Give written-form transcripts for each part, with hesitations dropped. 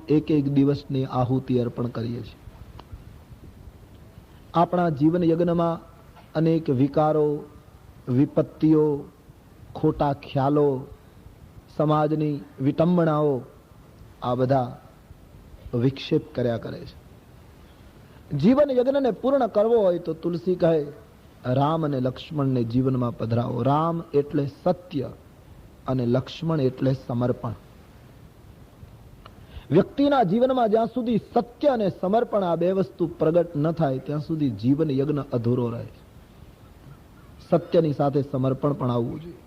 એક એક દિવસની આહુતિ અર્પણ કરીએ છીએ. આપણા જીવન યજ્ઞમાં અનેક વિકારો, વિપત્તિઓ, ખોટા ખ્યાલો, સમાજની વિટંબણાઓ આ બધા વિક્ષેપ કર્યા કરે છે. જીવન યજ્ઞને પૂર્ણ કરવો હોય તો તુલસી કહે રામ અને લક્ષ્મણને જીવનમાં પધરાવો. રામ એટલે સત્ય અને લક્ષ્મણ એટલે સમર્પણ. વ્યક્તિના જીવનમાં જ્યાં સુધી સત્ય અને સમર્પણ આ બે વસ્તુ પ્રગટ ન થાય ત્યાં સુધી જીવન યજ્ઞ અધૂરો રહે. સત્યની સાથે સમર્પણ પણ આવવું જોઈએ.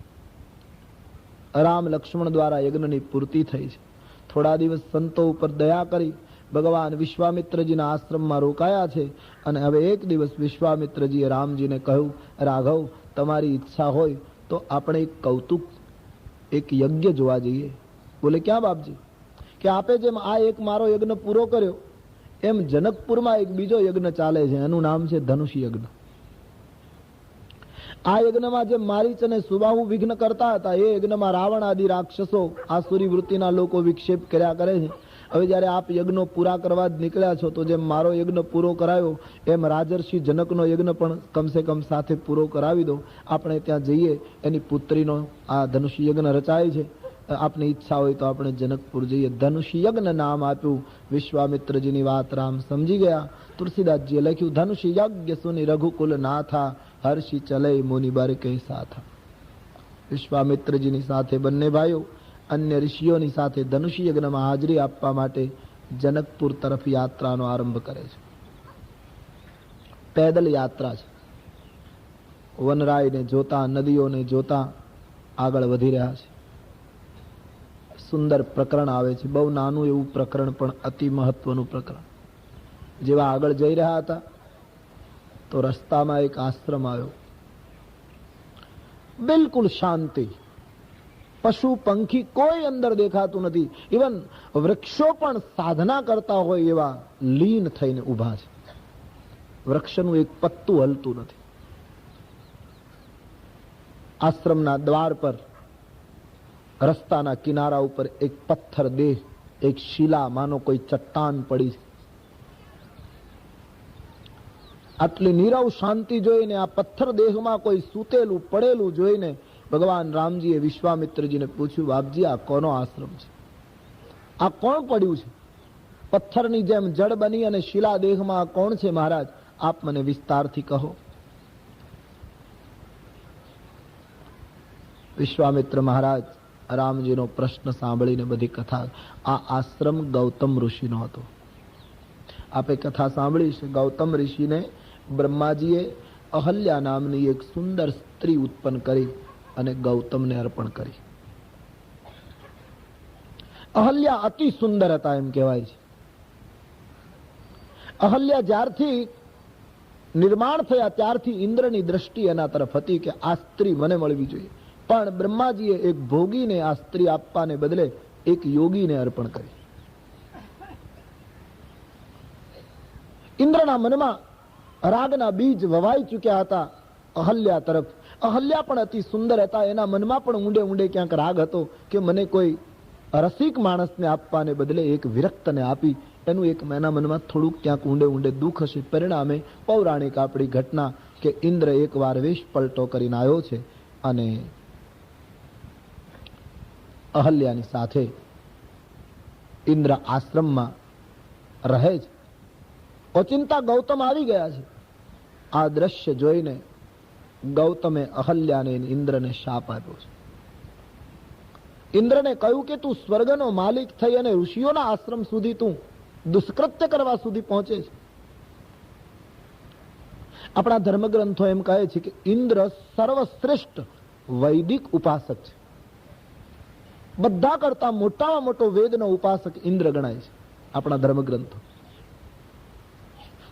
રામ લક્ષ્મણ દ્વારા યજ્ઞની પૂર્તિ થઈ છે. થોડા દિવસ સંતો ઉપર દયા કરી ભગવાન વિશ્વામિત્રજીના આશ્રમમાં રોકાયા છે અને હવે એક દિવસ વિશ્વામિત્રજીએ રામજીને કહ્યું, રાઘવ, તમારી ઈચ્છા હોય તો આપણે એક કૌતુક, એક યજ્ઞ જોવા જઈએ. બોલે, ક્યાં બાપજી? કે આપે જેમ આ એક મારો યજ્ઞ પૂરો કર્યો એમ જનકપુરમાં એક બીજો યજ્ઞ ચાલે છે, એનું નામ છે ધનુષ યજ્ઞ. આ યજ્ઞમાં જે મારીચ અને સુબાહુ વિઘ્ન કરતા હતા એ યજ્ઞમાં રાવણ આદિ રાક્ષસો, આસુરી વૃત્તિના લોકો વિક્ષેપ કર્યા કરે છે. હવે જયારે આપ યજ્ઞો પૂરા કરવા જ નીકળ્યા છો તો જેમ મારો યજ્ઞ પૂરો કરાયો એમ રાજર્ષિ જનકનો યજ્ઞ પણ કમસે કમ સાથે પૂરો કરાવી દો. આપણે ત્યાં જઈએ, એની પુત્રીનો આ ધનુષ યજ્ઞ રચાય છે. આપની ઈચ્છા હોય તો આપણે જનકપુર જઈએ. ધનુષ યજ્ઞ નામ આપ્યું. વિશ્વામિત્રજીની વાત રામ સમજી ગયા. તુલસીદાસજીએ લખ્યું, ધનુષ યજ્ઞ સુની રઘુકુલ નાથા, હર્ષિ ચલે મુનિ બર કે સાથા. વિશ્વામિત્રજીની સાથે બંને ભાઈઓ અન્ય ઋષિઓની સાથે ધનુષ યજ્ઞમાં હાજરી આપવા માટે જનકપુર તરફ યાત્રાનો આરંભ કરે છે. પેદલ યાત્રા છે. વનરાયને જોતા, નદીઓને જોતા આગળ વધી રહ્યા છે. સુંદર પ્રકરણ આવે છે. બહુ નાનું એવું પ્રકરણ પણ અતિ મહત્વનું પ્રકરણ. જેવા આગળ જઈ રહ્યા હતા તો રસ્તામાં એક આશ્રમ આવ્યો. બિલકુલ શાંતિ. પશુ પંખી કોઈ અંદર દેખાતું નથી. ઇવન વૃક્ષો પણ સાધના કરતા હોય એવા લીન થઈને ઉભા છે. વૃક્ષનું એક પત્તું હલતું નથી. આશ્રમના દ્વાર પર રસ્તાના કિનારા ઉપર એક પથ્થર દેહ, એક શિલા, માનો કોઈ ચટ્ટાન પડી છે. આટલી નીરવ શાંતિ જોઈને, આ પથ્થર દેહમાં કોઈ સૂતેલું પડેલું જોઈને ભગવાન રામજીએ વિશ્વામિત્રજીને પૂછ્યું, બાપજી, આ કોનો આશ્રમ છે? આ કોણ પડ્યું છે? પથ્થરની જેમ જડ બની અને શિલા દેહમાં આ કોણ છે મહારાજ? આપ મને વિસ્તારથી કહો. વિશ્વામિત્ર મહારાજ રામજીનો પ્રશ્ન સાંભળીને બધી કથા, આ આશ્રમ ગૌતમ ઋષિનો હતો. આપે કથા સાંભળી છે. ગૌતમ ઋષિને બ્રહ્માજીએ અહલ્યા નામની એક સુંદર સ્ત્રી ઉત્પન્ન કરી અને ગૌતમને અર્પણ કરી. અહલ્યા અતિ સુંદર હતા એમ કહેવાય છે. અહલ્યા જ્યારથી નિર્માણ થયા ત્યારથી ઇન્દ્રની દ્રષ્ટિ એના તરફ હતી કે આ સ્ત્રી મને મળવી જોઈએ. પણ બ્રહ્માજીએ એક ભોગીને આ સ્ત્રી આપવાને બદલે એક યોગીને અર્પણ કરી. ઇન્દ્રના મનમાં રાગના બીજ વવાઈ ચૂક્યા હતા અહલ્યા તરફ. અહલ્યા પણ અતિ સુંદર હતા. એના મનમાં પણ ઊંડે ઊંડે ક્યાંક રાગ હતો કે મને કોઈ રસિક માણસને આપવાને બદલે એક વિરક્તને આપી. એનું એક એના મનમાં થોડુંક ક્યાંક ઊંડે ઊંડે દુઃખ હશે. પરિણામે પૌરાણિક આપણી ઘટના કે ઇન્દ્ર એકવાર વેશ પલટો કરીને આવ્યો છે અને અહલ્યાની સાથે ઇન્દ્ર આશ્રમમાં રહે છે. ઓચિંતા ગૌતમ આવી ગયા છે. આ દ્રશ્ય જોઈને ગૌતમે અહલ્યાને ઇન્દ્રને શાપ આપ્યો છે. ઇન્દ્રને કહ્યું કે તું સ્વર્ગનો માલિક થઈ અને ઋષિઓના આશ્રમ સુધી તું દુષ્કૃત્ય કરવા સુધી પહોંચે છે. આપણા ધર્મગ્રંથો એમ કહે છે કે ઇન્દ્ર સર્વશ્રેષ્ઠ વૈદિક ઉપાસક છે. બધા કરતા મોટામાં મોટો વેદનો ઉપાસક ઇન્દ્ર ગણાય છે આપણા ધર્મગ્રંથો.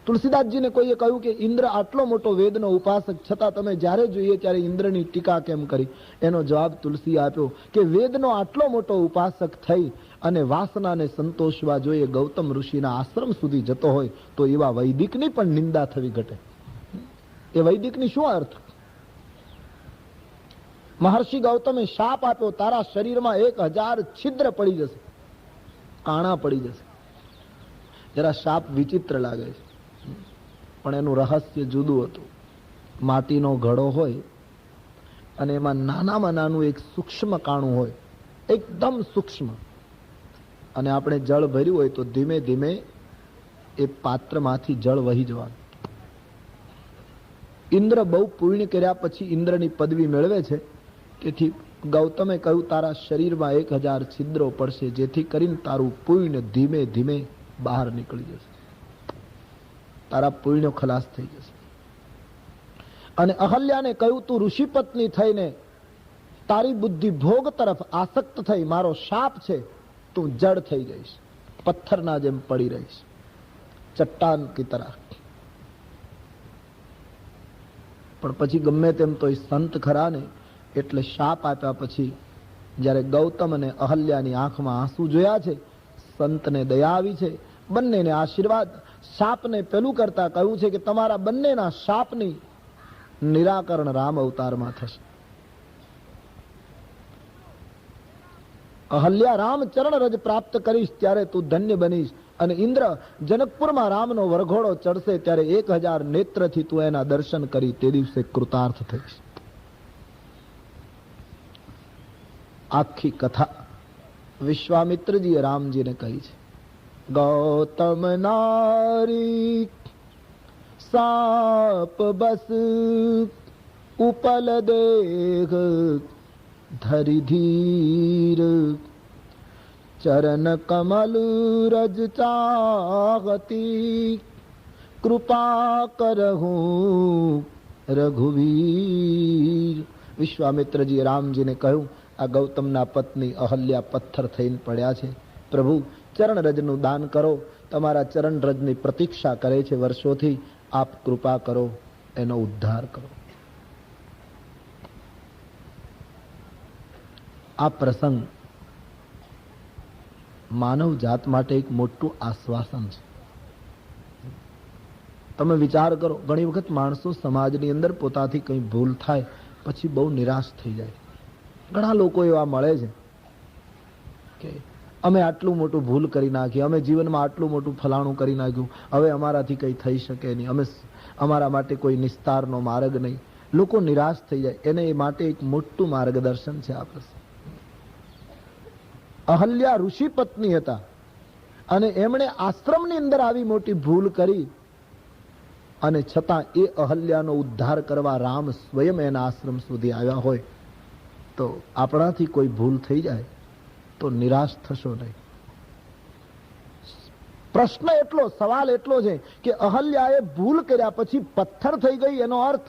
તુલસીદાસજીને કોઈએ કહ્યું કે ઇન્દ્ર આટલો મોટો વેદનો ઉપાસક છતાં તમે જ્યારે જોઈએ ત્યારે ઇન્દ્રની ટીકા કેમ કરી? એનો જવાબ તુલસી આપ્યો કે વેદનો આટલો મોટો ઉપાસક થઈ અને વાસનાને સંતોષવા જોઈએ ગૌતમ ઋષિના આશ્રમ સુધી જતો હોય તો એવા વૈદિકની પણ નિંદા થવી ઘટે. એ વૈદિકની શું અર્થ? મહર્ષિ ગૌતમે શાપ આપ્યો, તારા શરીરમાં 1000 છિદ્ર પડી જશે, કાણા પડી જશે. જરા શાપ વિચિત્ર લાગે છે, પણ એનું રહસ્ય જુદું હતું. માટીનો ઘડો હોય અને એમાં નાનામાં નાનું એક સૂક્ષ્મ કાણું હોય, એકદમ સૂક્ષ્મ, અને આપણે જળ ભર્યું હોય તો ધીમે ધીમે એ પાત્રમાંથી જળ વહી જવાનું. ઇન્દ્ર બહુ પુણ્ય કર્યા પછી ઇન્દ્રની પદવી મેળવે છે. તેથી ગૌતમે કહ્યું, તારા શરીરમાં 1000 છિદ્રો પડશે, જેથી કરીને તારું પુણ્ય ધીમે ધીમે બહાર નીકળી જશે, તારા પુણ્ય ખલાસ થઈ જશે. અને અહલ્યાને કહ્યું, તું ઋષિ પત્ની થઈને તારી બુદ્ધિ ભોગ તરફ આસક્ત થઈ, મારો શાપ છે, તું જડ થઈ જઈશ, પથ્થરના જેમ પડી રહીશ, ચટ્ટાન કી તરહ. પણ પછી ગમે તેમ તો સંત ખરા ને, એટલે શાપ આપ્યા પછી જ્યારે ગૌતમ અને અહલ્યાની આંખમાં આંસુ જોયા છે, સંતને દયા આવી છે, બંનેને આશીર્વાદ. શાપને પેલું કરતા કહ્યું છે કે તમારા બંનેના શાપની નિરાકરણ રામ અવતારમાં થશે. અહલ્યા રામ ચરણ રજ પ્રાપ્ત કરીશ ત્યારે તું ધન્ય બનીશ, અને ઇન્દ્ર જનકપુરમાં રામનો વરઘોડો ચડશે ત્યારે 1000 નેત્રથી તું એના દર્શન કરી તે દિવસે કૃતાર્થ થઈશ. આખી કથા વિશ્વામિત્રજીએ રામજીને કહી છે. ગૌતમ નારી સાપ બસ ઉપલ દેખ ધરી ધીર, ચરણ કમલ રજ ચાહતી, કૃપા કરહું રઘુવીર. વિશ્વામિત્રજીએ રામજીને કહ્યું, આ ગૌતમના પત્ની અહલ્યા પથ્થર થઈને પડ્યા છે, પ્રભુ ચરણ રજનું દાન કરો, તમારા ચરણ રજની પ્રતીક્ષા કરે છે વર્ષોથી, આપ કૃપા કરો, એનો ઉદ્ધાર કરો. આ પ્રસંગ માનવ જાત માટે એક મોટું આશ્વાસન છે. તમે વિચાર કરો, ઘણી વખત માણસો સમાજની અંદર પોતાથી કંઈ ભૂલ થાય પછી બહુ નિરાશ થઈ જાય. ઘણા લોકો એવા મળે છે કે અમે આટલું મોટું ભૂલ કરી નાખી, અમે જીવનમાં આટલું મોટું ફલાણું કરી નાખ્યું, હવે અમારાથી કંઈ થઈ શકે નહીં, અમારા માટે કોઈ નિસ્તારનો માર્ગ નહીં. લોકો નિરાશ થઈ જાય, એને એ માટે એક મોટું માર્ગદર્શન છે આ પ્રસંગ. અહલ્યા ઋષિ પત્ની હતા અને એમણે આશ્રમની અંદર આવી મોટી ભૂલ કરી, અને છતાં એ અહલ્યાનો ઉદ્ધાર કરવા રામ સ્વયં એના આશ્રમ સુધી આવ્યા હોય, તો આપણાથી કોઈ ભૂલ થઈ જાય તો નિરાશ થશો નહીં. પ્રશ્ન એટલો, સવાલ એટલો છે કે અહલ્યાએ ભૂલ કર્યા પછી પથ્થર થઈ ગઈ, એનો અર્થ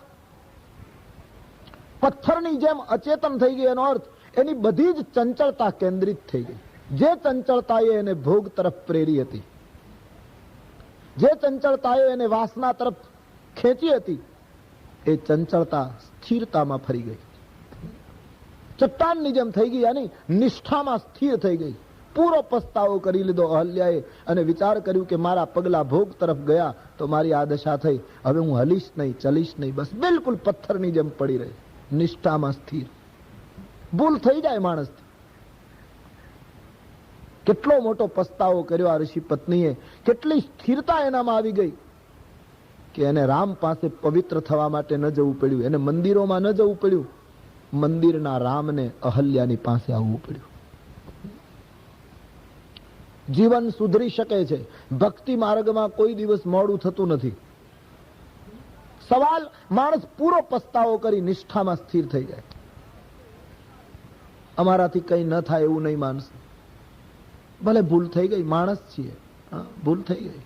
પથ્થરની જેમ અચેતન થઈ ગઈ, એનો અર્થ એની બધી જ ચંચળતા કેન્દ્રિત થઈ ગઈ. જે ચંચળતાએ એને ભોગ તરફ પ્રેરી હતી, જે ચંચળતાએ એને વાસના તરફ ખેંચી હતી, એ ચંચળતા સ્થિરતામાં ફરી ગઈ, ચટ્ટાનની જેમ થઈ ગઈ, યાની નિષ્ઠામાં સ્થિર થઈ ગઈ. પૂરો પસ્તાવો કરી લીધો અહલ્યાએ અને વિચાર કર્યું કે મારા પગલા ભોગ તરફ ગયા તો મારી આ દશા થઈ, હવે હું હલીશ નહીં, ચલીશ નહીં, બસ બિલકુલ પથ્થરની જેમ પડી રહી, નિષ્ઠામાં સ્થિર. ભૂલ થઈ જાય માણસથી. કેટલો મોટો પસ્તાવો કર્યો આ ઋષિ પત્નીએ, કેટલી સ્થિરતા એનામાં આવી ગઈ કે એને રામ પાસે પવિત્ર થવા માટે ન જવું પડ્યું, એને મંદિરોમાં ન જવું પડ્યું, મંદિરના રામને અહલ્યાની પાસે આવવું પડ્યું. જીવન સુધરી શકે છે, ભક્તિ માર્ગમાં કોઈ દિવસ મોડું થતું નથી. સવાલ, માણસ પૂરો પસ્તાવો કરી નિષ્ઠામાં સ્થિર થઈ જાય. અમારાથી કઈ ન થાય એવું નહીં માનસ, ભલે ભૂલ થઈ ગઈ, માણસ છીએ, ભૂલ થઈ ગઈ,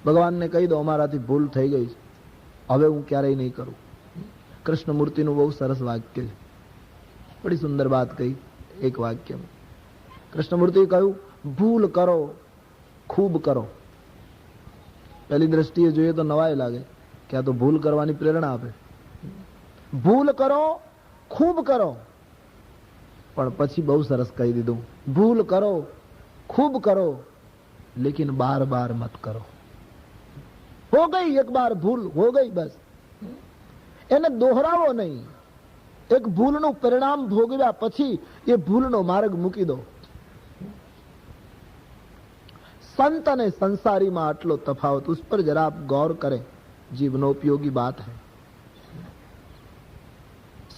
ભગવાનને કહી દો અમારાથી ભૂલ થઈ ગઈ, હવે હું ક્યારેય નહીં કરું. કૃષ્ણમૂર્તિનું બહુ સરસ વાક્ય છે, બડી સુંદર વાત કહી એક વાક્યમાં. કૃષ્ણમૂર્તિએ કહ્યું, ભૂલ કરો, ખૂબ કરો. પહેલી દ્રષ્ટિએ જોઈએ તો નવાઈ લાગે કે આ તો ભૂલ કરવાની પ્રેરણા આપે. ભૂલ કરો, ખૂબ કરો, પણ પછી બહુ સરસ કહી દીધું, ભૂલ કરો, ખૂબ કરો, લેકિન બાર બાર મત કરો. હો ગઈ એક બાર ભૂલ, હો ગઈ, બસ એને દોહરાવો નહીં. એક ભૂલનું પરિણામ ભોગવ્યા પછી એ ભૂલનો માર્ગ મૂકી દો. संत અને સંસારીમાં આટલો તફાવત, उस पर जरा आप गौर करें, जीवनोपयोगी बात है।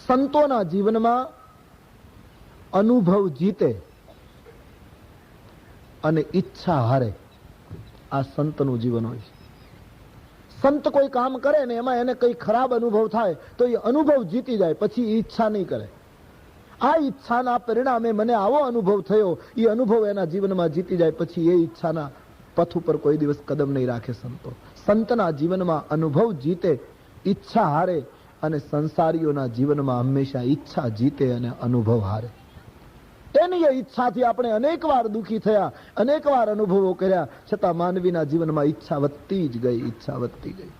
સંતોના જીવનમાં અનુભવ જીતે અને ઈચ્છા હારે, આ સંતનું જીવન હોય છે। સંત કોઈ કામ કરે ને એમાં એને કઈ ખરાબ અનુભવ થાય તો એ અનુભવ જીતી જાય, પછી ઈચ્છા નહીં કરે। આ ઈચ્છાના પરિણામે મને આવો અનુભવ થયો, એ અનુભવ એના જીવનમાં જીતી જાય, પછી એ ઈચ્છાના પથ ઉપર કોઈ દિવસ કદમ નહીં રાખે સંતો। સંતના જીવનમાં અનુભવ જીતે, ઈચ્છા હારે, અને સંસારીઓના જીવનમાં હંમેશા ઈચ્છા જીતે અને અનુભવ હારે। એની ઈચ્છાથી આપણે અનેક વાર દુઃખી થયા, અનેક વાર અનુભવો કર્યા, છતાં માનવીના જીવનમાં ઈચ્છા વધતી જ ગઈ, ઈચ્છા વધતી ગઈ।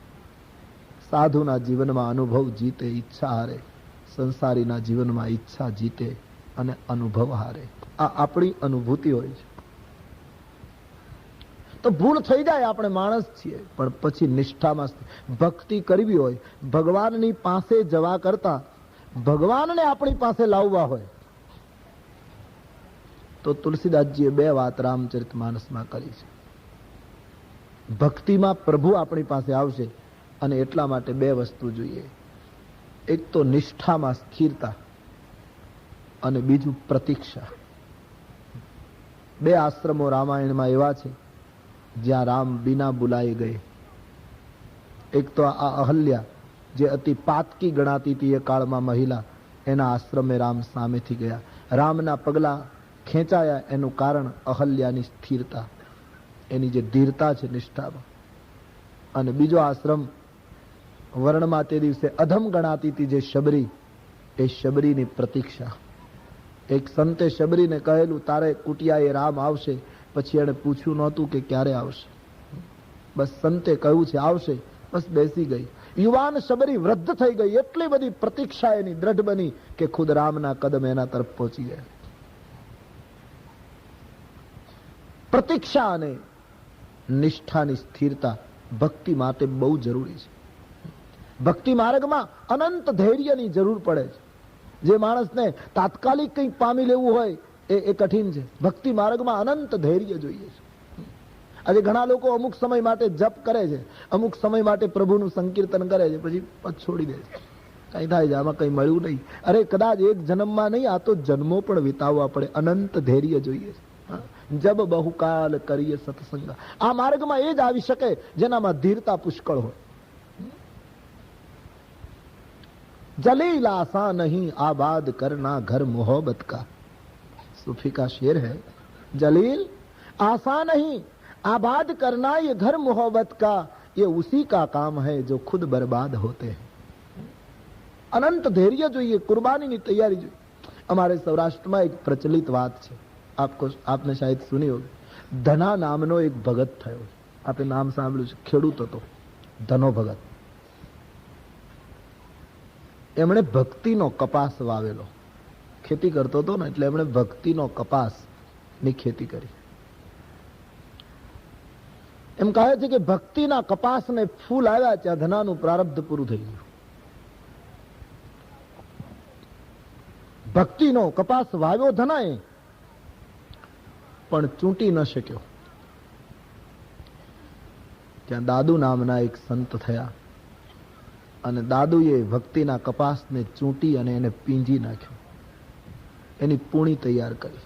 સાધુના જીવનમાં અનુભવ જીતે, ઈચ્છા હારે, સંસારીના જીવનમાં ઈચ્છા જીતે અને અનુભવ હારે। આ આપણી અનુભૂતિ હોય છે। તો ભૂલ થઈ જાય, આપણે માણસ છીએ, પણ પછી નિષ્ઠામાં ભક્તિ કરવી હોય, ભગવાનની પાસે જવા કરતા ભગવાનને આપણી પાસે લાવવા હોય તો તુલસીદાસજીએ 2 વાત રામચરિતમાનસમાં કરી છે। ભક્તિમાં પ્રભુ આપણી પાસે આવશે અને એટલા માટે 2 વસ્તુ જોઈએ, એક તો નિષ્ઠામાં સ્થિરતા અને બીજું પ્રતીક્ષા। 2 આશ્રમો રામાયણમાં એવા છે જ્યાં રામ બિના બુલાઈ ગયે। એક તો આ અહલ્યા, જે અતિ પાતકી ગણાતી હતી એ કાળમાં મહિલા, એના આશ્રમે રામ સામેથી ગયા, રામના પગલા ખેંચાયા, એનું કારણ અહલ્યાની સ્થિરતા, એની જે ધીરતા છે નિષ્ઠામાં। અને બીજો આશ્રમ વર્ણમાં તે દિવસે અધમ ગણાતી હતી જે શબરી, એ શબરીની પ્રતીક્ષા। એક સંતે શબરીને કહેલું, તારે કુટિયાએ રામ આવશે, પછી એણે પૂછ્યું નહોતું કે ક્યારે આવશે, બસ સંતે કહ્યું છે આવશે, બસ બેસી ગઈ। યુવાન શબરી વૃદ્ધ થઈ ગઈ, એટલી બધી પ્રતીક્ષા એની દ્રઢ બની કે ખુદ રામના કદમ એના તરફ પહોંચી ગયા। પ્રતીક્ષા અને નિષ્ઠાની સ્થિરતા ભક્તિ માટે બહુ જરૂરી છે। ભક્તિ માર્ગમાં અનંત ધૈર્યની જરૂર પડે છે। જે માણસને તાત્કાલિક કંઈક પામી લેવું હોય એ કઠિન છે। ભક્તિ માર્ગમાં અનંત ધૈર્ય જોઈએ છે। આજે ઘણા લોકો અમુક સમય માટે જપ કરે છે, અમુક સમય માટે પ્રભુનું સંકીર્તન કરે છે, પછી છોડી દે છે, કઈ થાય છે, આમાં કઈ મળ્યું નહીં। અરે કદાચ એક જન્મમાં નહીં, આ તો જન્મો પણ વિતાવવા પડે, અનંત ધૈર્ય જોઈએ છે। જબ બહુકાલ કરીએ સત્સંગ, આ માર્ગમાં એ જ આવી શકે જેનામાં ધીરતા પુષ્કળ હોય। जलील आसा नहीं आबाद करना घर मोहब्बत का, सूफी का शेर है। जलील आसा नहीं आबाद करना ये घर मोहब्बत का, ये उसी का काम है जो खुद बर्बाद होते हैं। अनंत धैर्य જોઈએ, કુરબાનીની તૈયારી જોઈએ। અમારે સૌરાષ્ટ્રમાં એક પ્રચલિત વાત છે, આપને શાયદ સુની હોગી। ધના નામનો એક ભગત થયો, આપણે નામ સાંભળ્યું છે, ખેડૂત હતો ધનો ભગત। એમણે ભક્તિનો કપાસ વાવેલો, ખેતી કરતો હતો ને, એટલે એમણે ભક્તિનો કપાસની ખેતી કરી। એમ કહે છે કે ભક્તિના કપાસને ફૂલ આવ્યા ત્યાં ધનાનું પ્રારબ્ધ પૂરું થઈ ગયું। ભક્તિનો કપાસ વાવ્યો ધનાએ, પણ ચૂંટી ન શક્યો। ત્યાં દાદુ નામના એક સંત થયા અને દાદુએ ભક્તિના કપાસને ચૂંટી અને એને પીંજી નાખ્યો, એની પૂણી તૈયાર કરી।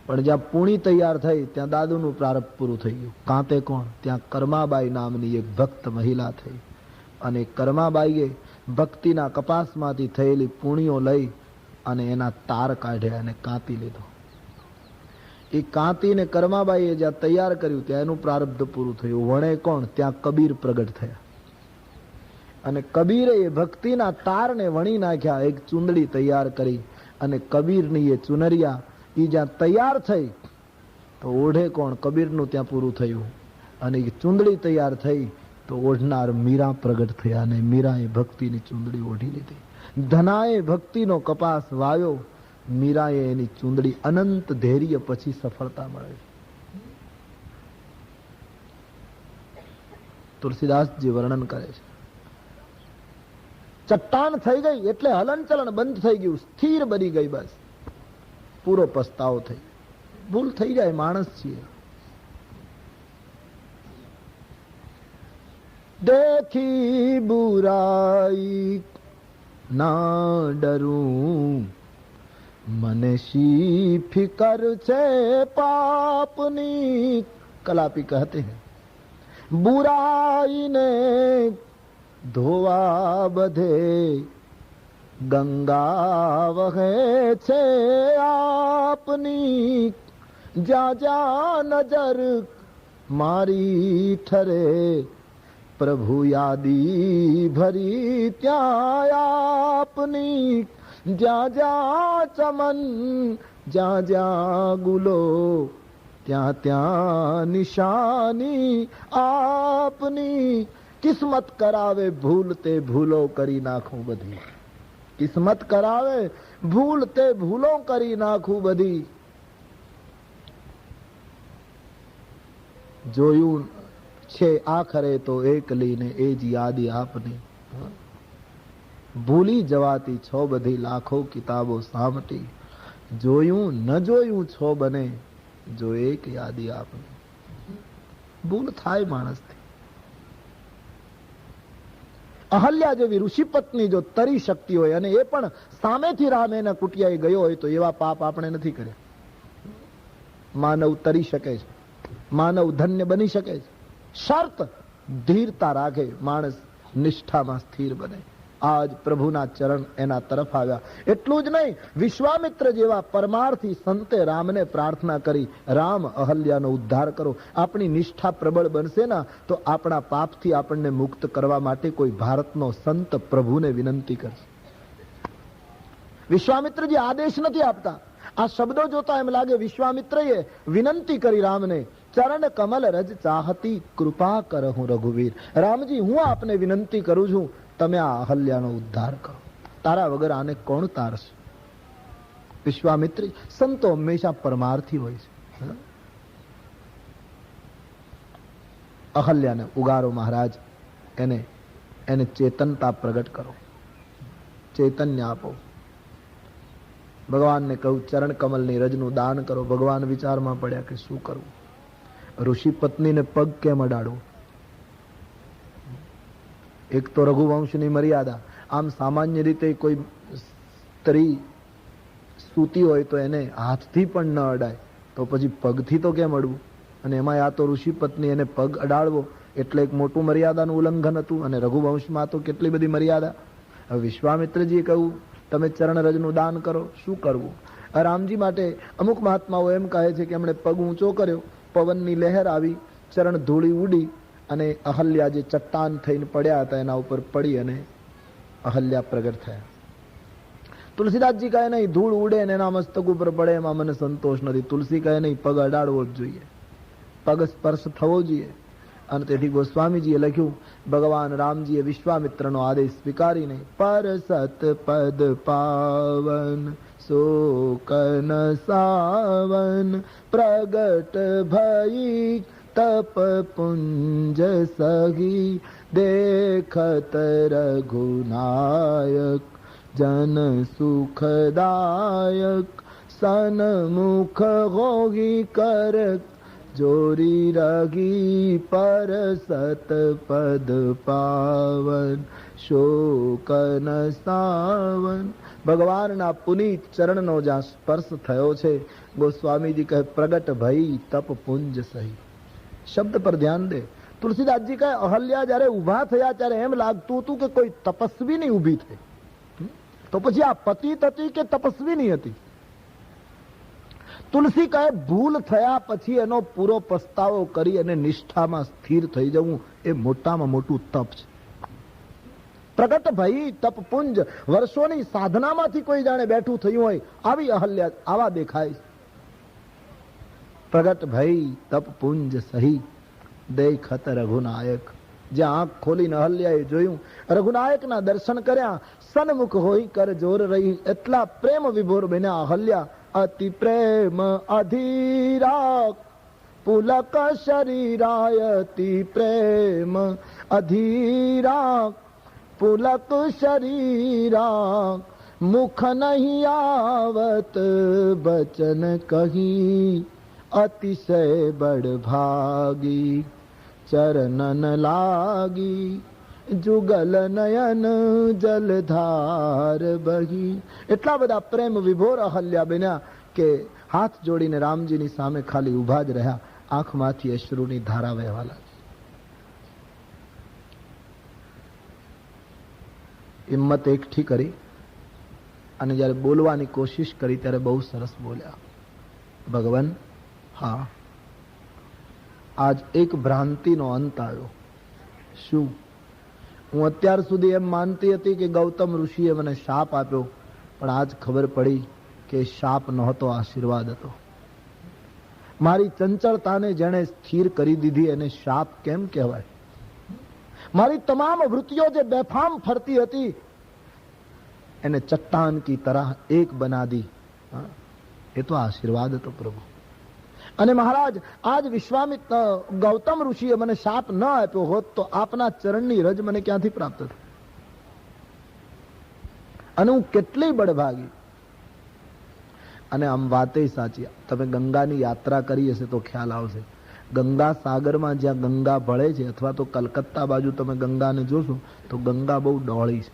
પણ જ્યાં પૂણી તૈયાર થઈ ત્યાં દાદુનું પ્રારબ્ધ પૂરું થઈ ગયું। કાંતે કોણ? ત્યાં કર્માબાઈ નામની એક ભક્ત મહિલા થઈ અને કર્માબાઈએ ભક્તિના કપાસમાંથી થયેલી પૂણીઓ લઈ અને એના તાર કાઢ્યા અને કાંતી લીધો। એ કાંતીને કર્માબાઈએ જ્યાં તૈયાર કર્યું ત્યાં એનું પ્રારબ્ધ પૂરું થયું। વણે કોણ? ત્યાં કબીર પ્રગટ થયા અને કબીરે એ ભક્તિના તારને વણી નાખ્યા, એક ચુંદડી તૈયાર કરી અને કબીરની એ ચુનરિયા એ જ્યાં તૈયાર થઈ તો ઓઢે કોણ? કબીરનું ત્યાં પૂરું થયું અને એ ચુંદડી તૈયાર થઈ તો ઓઢનાર મીરા પ્રગટ થયા અને મીરાએ ભક્તિની ચુંદડી ઓઢી લીધી। ધનાએ ભક્તિનો કપાસ વાવ્યો, મીરાએ એની ચુંદડી। અનંત ધૈર્ય પછી સફળતા મળે। તુલસીદાસજી વર્ણન કરે છે, ચટ્ટાન થઈ ગઈ એટલે હલનચલન બંધ થઈ ગયું, સ્થિર બની ગઈ, બસ પૂરો પસ્તાવો થઈ। ભૂલ થઈ જાય, માણસ છીએ, देखी बुराई ना डरूं, મને શી ફિકર છે પાપની. કલાપી કહેતે હૈ बुराई ने धोवा બધે ગંગા વહે છે આપની. જ્યાં જ્યાં નજર મારી ઠરે, પ્રભુ યાદી ભરી ત્યાં આપની. જ્યાં જ્યાં ચમન, જ્યાં જ્યાં ગુલો, ત્યાં ત્યાં નિશાની આપની. કિસ્મત કરાવે ભૂલ તે ભૂલો કરી નાખું બધી. કિસ્મત કરાવે ભૂલ તે ભૂલો કરી નાખું બધી. જોયું છે આખરે તો એકલીને એ જ યાદી આપની. ભૂલી જવાતી છો બધી લાખો કિતાબો સામટી. જોયું ન જોયું છો બને જો એક યાદી આપની. ભૂલ થાય માણસથી. અહલ્યા જેવી ઋષિ પત્ની જો તરી શકતી હોય અને એ પણ સામેથી રામ એના કુટિયાએ ગયો હોય તો એવા પાપ આપણે નથી કર્યા. માનવ તરી શકે છે, માનવ ધન્ય બની શકે છે. શર્ત ધીરતા રાખે, માણસ નિષ્ઠામાં સ્થિર બને. આજ પ્રભુના ચરણ એના તરફ આવ્યા. એટલું જ નહીં, વિશ્વામિત્ર જેવા પરમાર્થી સંતે રામને પ્રાર્થના કરી, રામ અહલ્યાનો ઉદ્ધાર કરો. આપણી નિષ્ઠા પ્રબળ બનશે ના તો આપણા પાપથી આપણને મુક્ત કરવા માટે કોઈ ભારતનો સંત પ્રભુને વિનંતી કરશે. વિશ્વામિત્રજી આદેશ નથી આપતા. આ શબ્દો જોતા એમ લાગે વિશ્વામિત્રએ વિનંતી કરી રામને, ચરણ કમલ રજ ચાહતી કૃપા કરહું રઘુવીર. રામજી, હું આપને વિનંતી કરું છું, તમે આ અહલ્યાનો ઉદ્ધાર કરો. તારા વગર આને કોણ તારશે? વિશ્વામિત્ર સંતો હંમેશા પરમાર્થી હોય છે. અહલ્યાને ઉગારો મહારાજ, એને ચેતનતા પ્રગટ કરો, ચૈતન્ય આપો. ભગવાનને કહ્યું ચરણ કમલની રજનું દાન કરો. ભગવાન વિચારમાં પડ્યા કે શું કરવું? ઋષિ પત્નીને પગ કેમ અડાડવો? એક તો રઘુવંશની મર્યાદા. આમ સામાન્ય રીતે કોઈ સ્ત્રી સૂતી હોય તો એને હાથથી પણ ન અડાય, તો પછી પગથી તો કેમ અડવું? અને એમાં આ તો ઋષિ પત્ની, એને પગ અડાડવો એટલે એક મોટું મર્યાદાનું ઉલ્લંઘન હતું. અને રઘુવંશમાં તો કેટલી બધી મર્યાદા. હવે વિશ્વામિત્રજીએ કહ્યું તમે ચરણ રજનું દાન કરો. શું કરવું? રામજી માટે અમુક મહાત્માઓ એમ કહે છે કે એમણે પગ ઊંચો કર્યો, પવનની લહેર આવી, ચરણ ધૂળી ઉડી અને અહલ્યા જે ચટ્ટાન થઈને પડ્યા હતા એના ઉપર પડી અને અહલ્યા પ્રગટ થયા. તુલસીદાસજી કહે નહીં, ધૂળ ઉડે ને એના મસ્તક ઉપર પડે એમાં મને સંતોષ નથી. તુલસી કહે નહીં, પગ અડાડવો જ જોઈએ, પગ સ્પર્શ થવો જોઈએ. અને તેથી ગોસ્વામીજીએ લખ્યું, ભગવાન રામજીએ વિશ્વામિત્રનો આદેશ સ્વીકારીને પર સત પદ પાવન શોકન સાવન પ્રગટ ભઈ તપ પુંજ સહી દેખત રઘુનાયક જન સુખદાયક સન્મુખ હોઈ કર જોરી રગી પર સત પદ પાવન શોકન સાવન. ભગવાનના પુનીત ચરણનો જ્યાં સ્પર્શ થયો છે, ગોસ્વામીજી કહે પ્રગટ ભઈ તપ પુંજ સહી. શબ્દ પર ધ્યાન દે. તુલસીદાસજી કહે અહલ્યા જયારે ઉભા થયા ત્યારે એમ લાગતું હતું કે કોઈ તપસ્વીની ઊભી થઈ. તો પછી આ પતિત હતી કે તપસ્વીની હતી? તુલસી કહે ભૂલ થયા પછી એનો પૂરો પસ્તાવો કરી અને નિષ્ઠામાં સ્થિર થઈ જવું એ મોટામાં મોટું તપ છે. પ્રગટ ભઈ તપ પુંજ, વર્ષોની સાધનામાંથી કોઈ જાણે બેઠું થયું હોય આવી અહલ્યા આવા દેખાય. પ્રગટ ભઈ તપ પુંજ સહી દેખત રઘુનાયક. જ્યાં આંખ ખોલીને અહલ્યાએ જોયું, રઘુનાયકના દર્શન કર્યા, સન્મુખ હોઈ કર જોર રહી. એટલા પ્રેમ વિભોર બન્યા અહલ્યા. અતિ પ્રેમ અધીરા પુલક શરીરાય, અતિ પ્રેમ અધીરા પુલક શરીરા. મુખ નહીં આવત બચન કહી, અતિશય બડ ભાગી ચરનન લાગી, જુગલ નયન જલધાર બહી. એટલા બધા પ્રેમ વિભોર અહલ્યા બન્યા કે હાથ જોડીને રામજીની સામે ખાલી ઉભા જ રહ્યા. આંખમાંથી અશ્રુની ધારા વહેવા લાગી. હિંમત એકઠી કરી અને જયારે બોલવાની કોશિશ કરી ત્યારે બહુ સરસ બોલ્યા. ભગવાન, હા, આજ એક ભ્રાંતિનો અંત આવ્યો. શું? હું અત્યાર સુધી એમ માનતી હતી કે ગૌતમ ઋષિએ મને શાપ આપ્યો, પણ આજ ખબર પડી કે શાપ નહોતો, આશીર્વાદ હતો. મારી ચંચળતાને જેણે સ્થિર કરી દીધી એને શાપ કેમ કહેવાય? મારી તમામ વૃત્તિઓ જે બેફામ ફરતી હતી એને ચટ્ટાન કી તરહ એક બના દી. એ તો આશીર્વાદ હતો પ્રભુ. અને મહારાજ, આજ વિશ્વામિત્ર ગૌતમ ઋષિએ મને શાપ ન આપ્યો હોત તો આપના ચરણની રજ મને ક્યાંથી પ્રાપ્ત થઈ? અને હું કેટલી બળભાગી. અને આમ વાતે સાચી. તમે ગંગાની યાત્રા કરી હશે તો ખ્યાલ આવશે. ગંગા સાગરમાં જ્યાં ગંગા ભળે છે, અથવા તો કલકત્તા બાજુ તમે ગંગાને જોશો તો ગંગા બહુ ડોળી છે.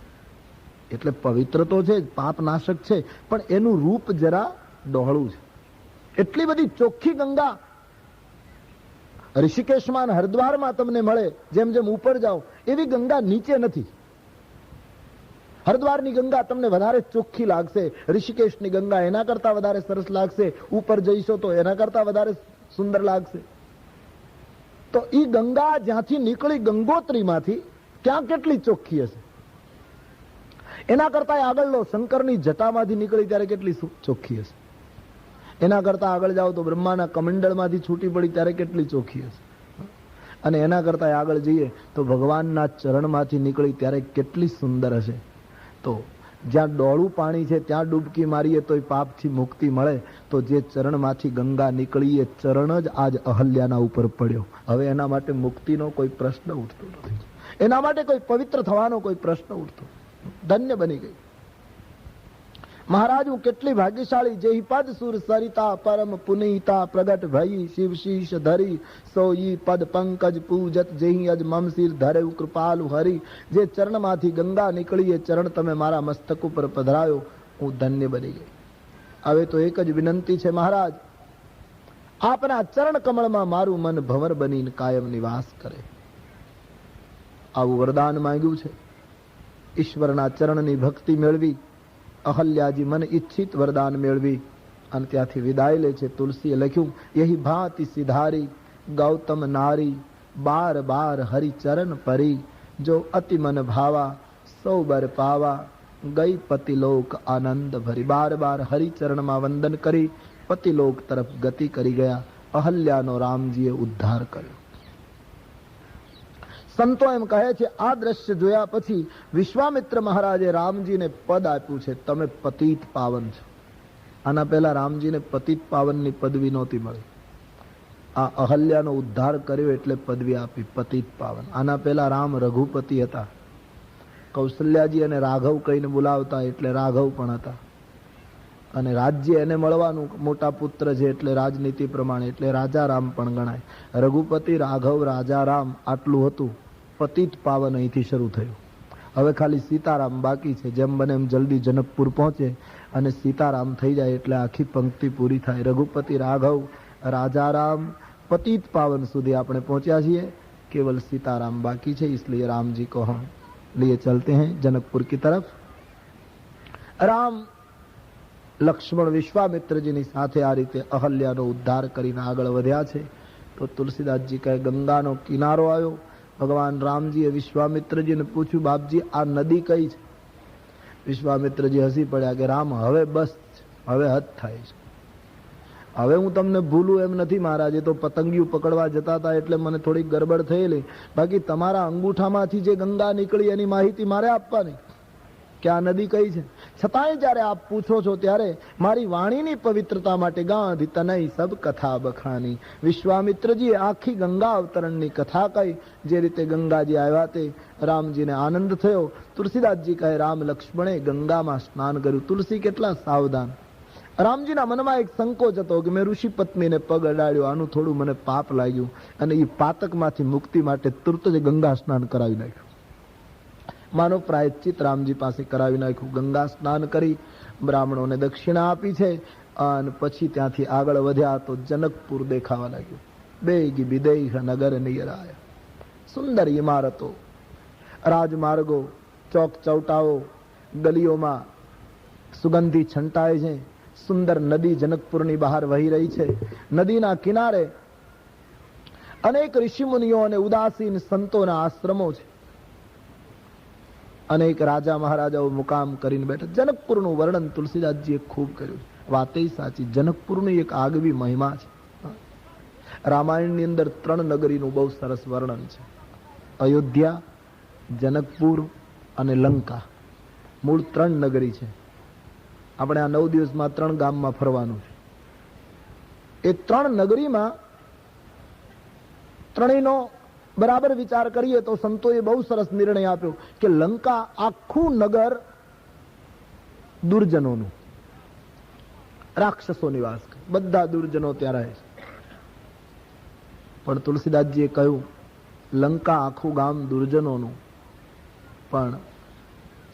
એટલે પવિત્ર તો છે, પાપ નાશક છે, પણ એનું રૂપ જરા ડોહળું છે. એટલી બધી ચોખ્ખી ગંગા ઋષિકેશમાં હરિદ્વારમાં તમને મળે. જેમ જેમ ઉપર જાઓ એવી ગંગા નીચે નથી. હરિદ્વારની ગંગા તમને વધારે ચોખ્ખી લાગશે, ઋષિકેશની ગંગા એના કરતા વધારે સરસ લાગશે, ઉપર જઈશો તો એના કરતા વધારે સુંદર લાગશે. તો ઈ ગંગા જ્યાંથી નીકળી ગંગોત્રીમાંથી ત્યાં કેટલી ચોખ્ખી હશે? એના કરતા આગળ લો, શંકરની જટામાંથી નીકળી ત્યારે કેટલી ચોખ્ખી હશે? એના કરતા આગળ જાઓ તો બ્રહ્માના કમંડળમાંથી છૂટી પડી ત્યારે કેટલી ચોખ્ખી હશે? અને એના કરતા આગળ જઈએ તો ભગવાનના ચરણમાંથી નીકળી ત્યારે કેટલી સુંદર હશે? તો જ્યાં ડોળું પાણી છે ત્યાં ડૂબકી મારીએ તો પાપથી મુક્તિ મળે. તો જે ચરણમાંથી ગંગા નીકળી એ ચરણ જ આજ અહલ્યાના ઉપર પડ્યો. હવે એના માટે મુક્તિનો કોઈ પ્રશ્ન ઉઠતો નથી. એના માટે કોઈ પવિત્ર થવાનો કોઈ પ્રશ્ન ઉઠતો. ધન્ય બની ગઈ. મહારાજ, હું કેટલી ભાગ્યશાળી. જે પદ સુર સરિતા પરમ પુનીતા પ્રગટ ભઈ શિવ શીશ ધરી સોઈ પદ પંકજ પૂજત જેહી અજ મમ સિર ધરે કૃપાલુ હરી. જે ચરણમાંથી ગંગા નીકળી એ ચરણ તમે મારા મસ્તક ઉપર પધરાયો, હું ધન્ય બની ગઈ. હવે તો એક જ વિનંતી છે મહારાજ, આપના ચરણ કમળમાં મારું મન ભંવર બનીને કાયમ નિવાસ કરે. આવું વરદાન માંગ્યું છે. ઈશ્વરના ચરણની ભક્તિ મેળવી અહલ્યાજી મન ઈચ્છિત વરદાન મેળવી અને ત્યાંથી વિદાય લે છે. તુલસીએ લખ્યું, યહી ભાંતિ સિધારી ગૌતમ નારી બાર બાર હરિચરણ પરી જો અતિ મન ભાવા સૌ બર પાવા ગઈ પતિલોક આનંદ ભરી. બાર બાર હરિચરણમાં વંદન કરી પતિલોક તરફ ગતિ કરી ગયા. અહલ્યાનો રામજીએ ઉદ્ધાર કર્યો. સંતો એમ કહે છે, આ દ્રશ્ય જોયા પછી વિશ્વામિત્ર મહારાજે રામજીને પદ આપ્યું છે, તમે પતિત પાવન છો. આના પહેલા રામજીને પતિત પાવનની પદવી નહોતી મળી. આ અહલ્યાનો ઉદ્ધાર કર્યો એટલે પદવી આપી પતિત પાવન. આના પહેલા રામ રઘુપતિ હતા. કૌશલ્યાજી અને રાઘવ કહીને બોલાવતા એટલે રાઘવ પણ હતા. અને રાજ્ય એને મળવાનું, મોટા પુત્ર છે એટલે રાજનીતિ પ્રમાણે એટલે રાજા રામ પણ ગણાય. રઘુપતિ, રાઘવ, રાજા રામ આટલું હતું. પતિત પાવન અહીંથી શરૂ થયું. હવે ખાલી સીતારામ બાકી છે. જેમ બને એમ જલ્દી જનકપુર પહોંચે અને સીતારામ થઈ જાય એટલે આખી પંક્તિ પૂરી થાય. રઘુપતિ, રાઘવ, રાજારામ, પતિત પાવન સુધી આપણે પહોંચ્યા છીએ. केवल सीताराम बाकी है, इसलिए राम जी को हम लिए चलते हैं जनकपुर की तरफ. राम લક્ષ્મણ વિશ્વામિત્રજીની સાથે આ રીતે અહલ્યાનો ઉદ્ધાર કરીને આગળ વધ્યા છે. તો તુલસીદાસજી કહે, ગંગાનો કિનારો આવ્યો. ભગવાન રામજીએ વિશ્વામિત્રજીને પૂછ્યું, બાપજી આ નદી કઈ છે? વિશ્વામિત્રજી હસી પડ્યા કે રામ હવે બસ, હવે હદ થાય છે. હવે હું તમને ભૂલું એમ નથી મહારાજ. એ તો પતંગિયું પકડવા જતા હતા એટલે મને થોડીક ગડબડ થયેલી. બાકી તમારા અંગૂઠામાંથી જે ગંગા નીકળી એની માહિતી મારે આપવાની કે આ નદી કઈ છે. છતાંય જયારે આપ પૂછો છો ત્યારે મારી વાણીની પવિત્રતા માટે ગાંધી તનય સબ કથા બખાની. વિશ્વામિત્રજીએ આખી ગંગા અવતરણની કથા કહી. જે રીતે ગંગાજી આવ્યા તે રામજીને આનંદ થયો. તુલસીદાસજી કહે, રામ લક્ષ્મણે ગંગામાં સ્નાન કર્યું. તુલસી કેટલા સાવધાન. રામજીના મનમાં એક સંકોચ હતો કે મેં ઋષિ પત્નીને પગ અડાડ્યો, આનું થોડું મને પાપ લાગ્યું, અને એ પાતકમાંથી મુક્તિ માટે તુરત જ ગંગા સ્નાન કરાવી નાખ્યું. માનો પ્રાયશ્ચિત રામજી પાસે કરાવી નાખ્યું. ગંગા સ્નાન કરી બ્રાહ્મણોને દક્ષિણા આપી છે, અને પછી ત્યાંથી આગળ વધ્યા તો જનકપુર દેખાવા લાગ્યું. બેગી વિદેહ નગર નિયરાય. સુંદર ઇમારતો, રાજમાર્ગો, ચોક ચૌટાઓ, ગલીઓમાં સુગંધી છંટાય છે. સુંદર નદી જનકપુરની બહાર વહી રહી છે. નદીના કિનારે અનેક ઋષિમુનિઓ અને ઉદાસીન સંતોના આશ્રમો છે. અનેક રાજા મહારાજાઓ મુકામ કરીને બેઠા. જનકપુરનું વર્ણન તુલસીદાસજીએ ખૂબ કર્યું. વાતે સાચી, જનકપુરની એક આગવી મહિમા છે. રામાયણની અંદર 3 નગરીનું બહુ સરસ વર્ણન છે. અયોધ્યા, જનકપુર અને લંકા. મૂળ 3 નગરી છે. આપણે આ 9 દિવસમાં 3 ગામમાં ફરવાનું છે. એ 3 નગરીમાં ત્રણેયનો બરાબર વિચાર કરીએ તો સંતોએ બહુ સરસ નિર્ણય આપ્યો કે લંકા આખું નગર દુર્જનોનું, રાક્ષસો નિવાસ કરે, બધા દુર્જનો ત્યાં રહે છે. પણ તુલસીદાસજીએ કહ્યું લંકા આખું ગામ દુર્જનોનું, પણ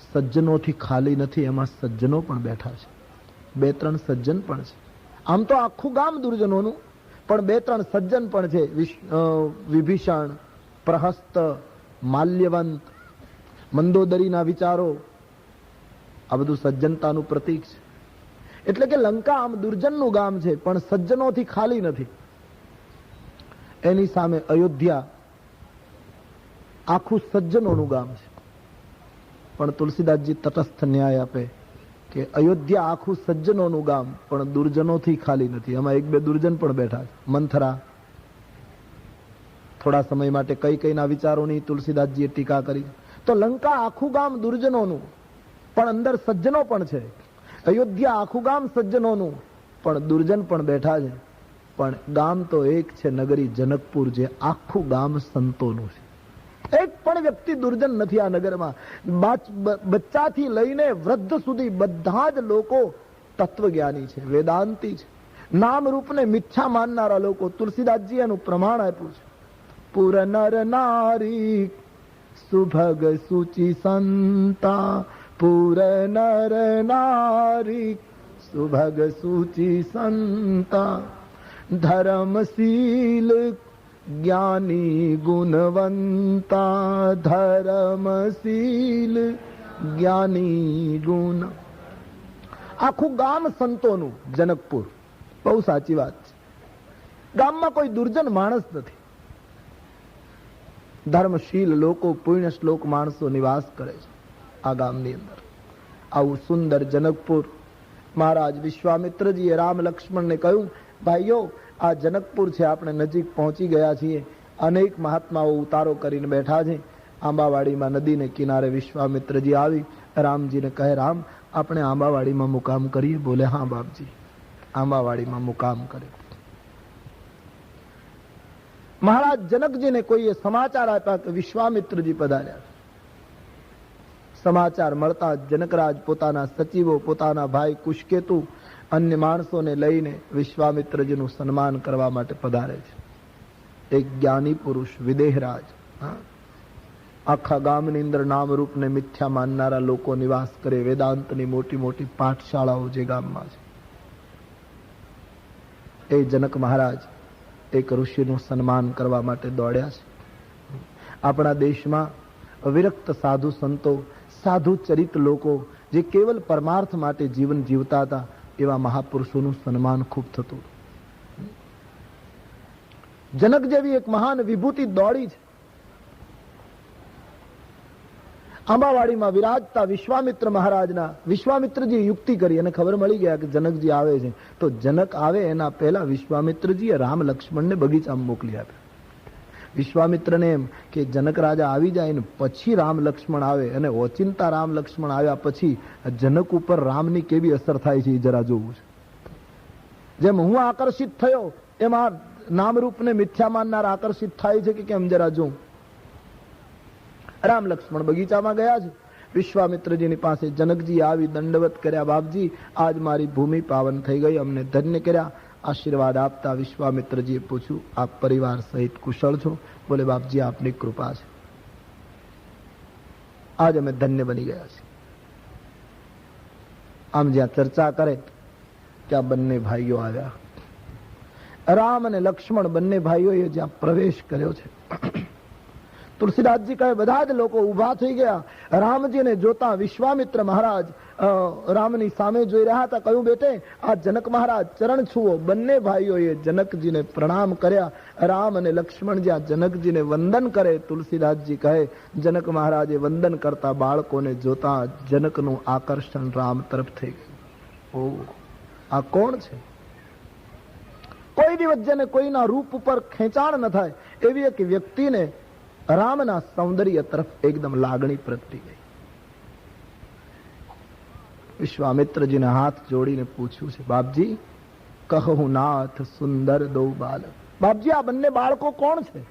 સજ્જનોથી ખાલી નથી, એમાં સજ્જનો પણ બેઠા છે. 2-3 સજ્જન પણ છે. આમ તો આખું ગામ દુર્જનોનું, પણ 2-3 સજ્જન પણ છે. વિભીષણ, પ્રહસ્ત, માલ્યવંત, મંદોદરીના વિચારો, આ બધું સજ્જનતાનું પ્રતીક છે. એટલે કે લંકા આમ દુર્જનનું ગામ છે, પણ સજ્જનોથી ખાલી નથી. એની સામે અયોધ્યા આખું સજ્જનોનું ગામ છે. પણ તુલસીદાસજી તટસ્થ ન્યાય આપે કે અયોધ્યા આખું સજ્જનોનું ગામ, પણ દુર્જનોથી ખાલી નથી. એમાં 1-2 દુર્જન પણ બેઠા છે. મંથરા, થોડા સમય માટે કઈના વિચારોની તુલસીદાસજીએ ટીકા કરી. તો લંકા આખું ગામ દુર્જનોનું, પણ અંદર સજ્જનો પણ છે. અયોધ્યા આખું ગામ સજ્જનોનું, પણ દુર્જન પણ બેઠા છે. પણ ગામ તો એક છે, નગરી જનકપુર, જે આખું ગામ સંતોનું છે. એક પણ વ્યક્તિ દુર્જન નથી આ નગરમાં. બચ્ચાથી લઈને વૃદ્ધ સુધી બધા જ લોકો તત્વજ્ઞાની છે, વેદાંતી છે. નામ રૂપને મિથ્યા માનનારા લોકો. તુલસીદાસજી એનું પ્રમાણ આપ્યું છે. પુર નર નારી સુભગ સુચિ સંતા, પુર નર નારી સુભગ સુચિ સંતા, ધર્મશીલ જ્ઞાની ગુણવંતા, ધર્મશીલ જ્ઞાની ગુણ. આખું ગામ સંતોનું જનકપુર. બહુ સાચી વાત છે. ગામમાં કોઈ દુર્જન માણસ નથી. ધર્મશીલ લોકો, પુણ્ય શ્લોક માણસો નિવાસ કરે છે આ ગામની અંદર. આવું સુંદર જનકપુર. મહારાજ વિશ્વામિત્રજીએ રામ લક્ષ્મણને કહ્યું, ભાઈઓ આ જનકપુર છે, આપણે નજીક પહોંચી ગયા છીએ. અનેક મહાત્માઓ ઉતારો કરીને બેઠા છે. આંબાવાડીમાં નદીને કિનારે વિશ્વામિત્રજી આવી રામજીને કહે, રામ આપણે આંબાવાડીમાં મુકામ કરીએ. બોલે હા બાપજી. આંબાવાડીમાં મુકામ કરે. મહારાજ જનકજીને કોઈએ સમાચાર આપ્યા કે વિશ્વામિત્રજી પધાર્યા. સમાચાર મળતા જનકરાજ પોતાના સચિવો, પોતાના ભાઈ કુશકેતુ, અન્ય માણસોને લઈને વિશ્વામિત્રજીનું સન્માન કરવા માટે પધારે છે. એક જ્ઞાની પુરુષ વિદેહરાજ. આખા ગામની અંદર નામરૂપને મિથ્યા માનનારા લોકો નિવાસ કરે. વેદાંતની મોટી મોટી પાઠશાળાઓ જે ગામમાં છે. એ જનક મહારાજ એક ઋષિનું સન્માન કરવા માટે દોડ્યા છે. આપણા દેશમાં વિરક્ત સાધુ સંતો, સાધુ ચરિત લોકો જે કેવલ પરમાર્થ માટે જીવન જીવતા હતા, એવા મહાપુરુષોનું સન્માન ખૂબ થતું. જનક જેવી એક મહાન વિભૂતિ દોડી છે. આંબાવાડીમાં વિરાજતા વિશ્વામિત્રજી યુક્તિ કરી અને ખબર મળી ગયા કે જનકજી આવે છે. તો જનક આવે એના પહેલા વિશ્વામિત્રજીએ રામ લક્ષ્મણને બગીચામાં મોકલી આપ્યા. વિશ્વામિત્રને એમ કે જનક રાજા આવી જાય ને પછી રામ લક્ષ્મણ આવે, અને ઓચિંતા રામ લક્ષ્મણ આવ્યા પછી જનક ઉપર રામની કેવી અસર થાય છે એ જરા જોવું છે. જેમ હું આકર્ષિત થયો એમાં નામરૂપને મિથ્યા માનનાર આકર્ષિત થાય છે કે કેમ, જરા જોઉં. રામ લક્ષ્મણ બગીચામાં ગયા છે. વિશ્વામિત્રજીની પાસે જનકજી આવી દંડવત કર્યા. બાપજી, આજ મારી ભૂમિ પાવન થઈ ગઈ, અમને ધન્ય કર્યા. આશીર્વાદ આપતા વિશ્વામિત્રજીએ પૂછ્યું, આપ પરિવાર સહિત કુશળ છો? બોલે, બાપજી આપની કૃપા છે, આજ અમે ધન્ય બની ગયા છીએ. આમ જ્યાં ચર્ચા કરે ત્યાં બંને ભાઈઓ આવ્યા. રામ અને લક્ષ્મણ બંને ભાઈઓએ જ્યાં પ્રવેશ કર્યો છે, તુલસીદાસજી કહે બધા જ લોકો ઉભા થઈ ગયા. રામજીને જોતા વિશ્વામિત્ર મહારાજ રામની સામે જોઈ રહ્યા હતા. કહ્યું, બેટે આ જનક મહારાજ ચરણ છુઓ. બંને ભાઈઓએ જનકજીને પ્રણામ કર્યા. રામ અને લક્ષ્મણ જ્યાં જનકજીને વંદન કરે, તુલસીદાસજી કહે જનક મહારાજે વંદન કરતા બાળકોને જોતા જનકનું આકર્ષણ રામ તરફ થઈ ગયું. ઓ, આ કોણ છે? કોઈ દિવસ જેને કોઈના રૂપ ઉપર ખેંચાણ ન થાય એવી એક વ્યક્તિને રામના સૌંદર્ય તરફ એકદમ લાગણી પ્રગટી ગઈ. વિશ્વામિત્રજીને હાથ જોડીને પૂછ્યું છે, બાપજી કહું નાથ સુંદર દો બાલક. બાપજી, આ બંને બાળકો કોણ છે?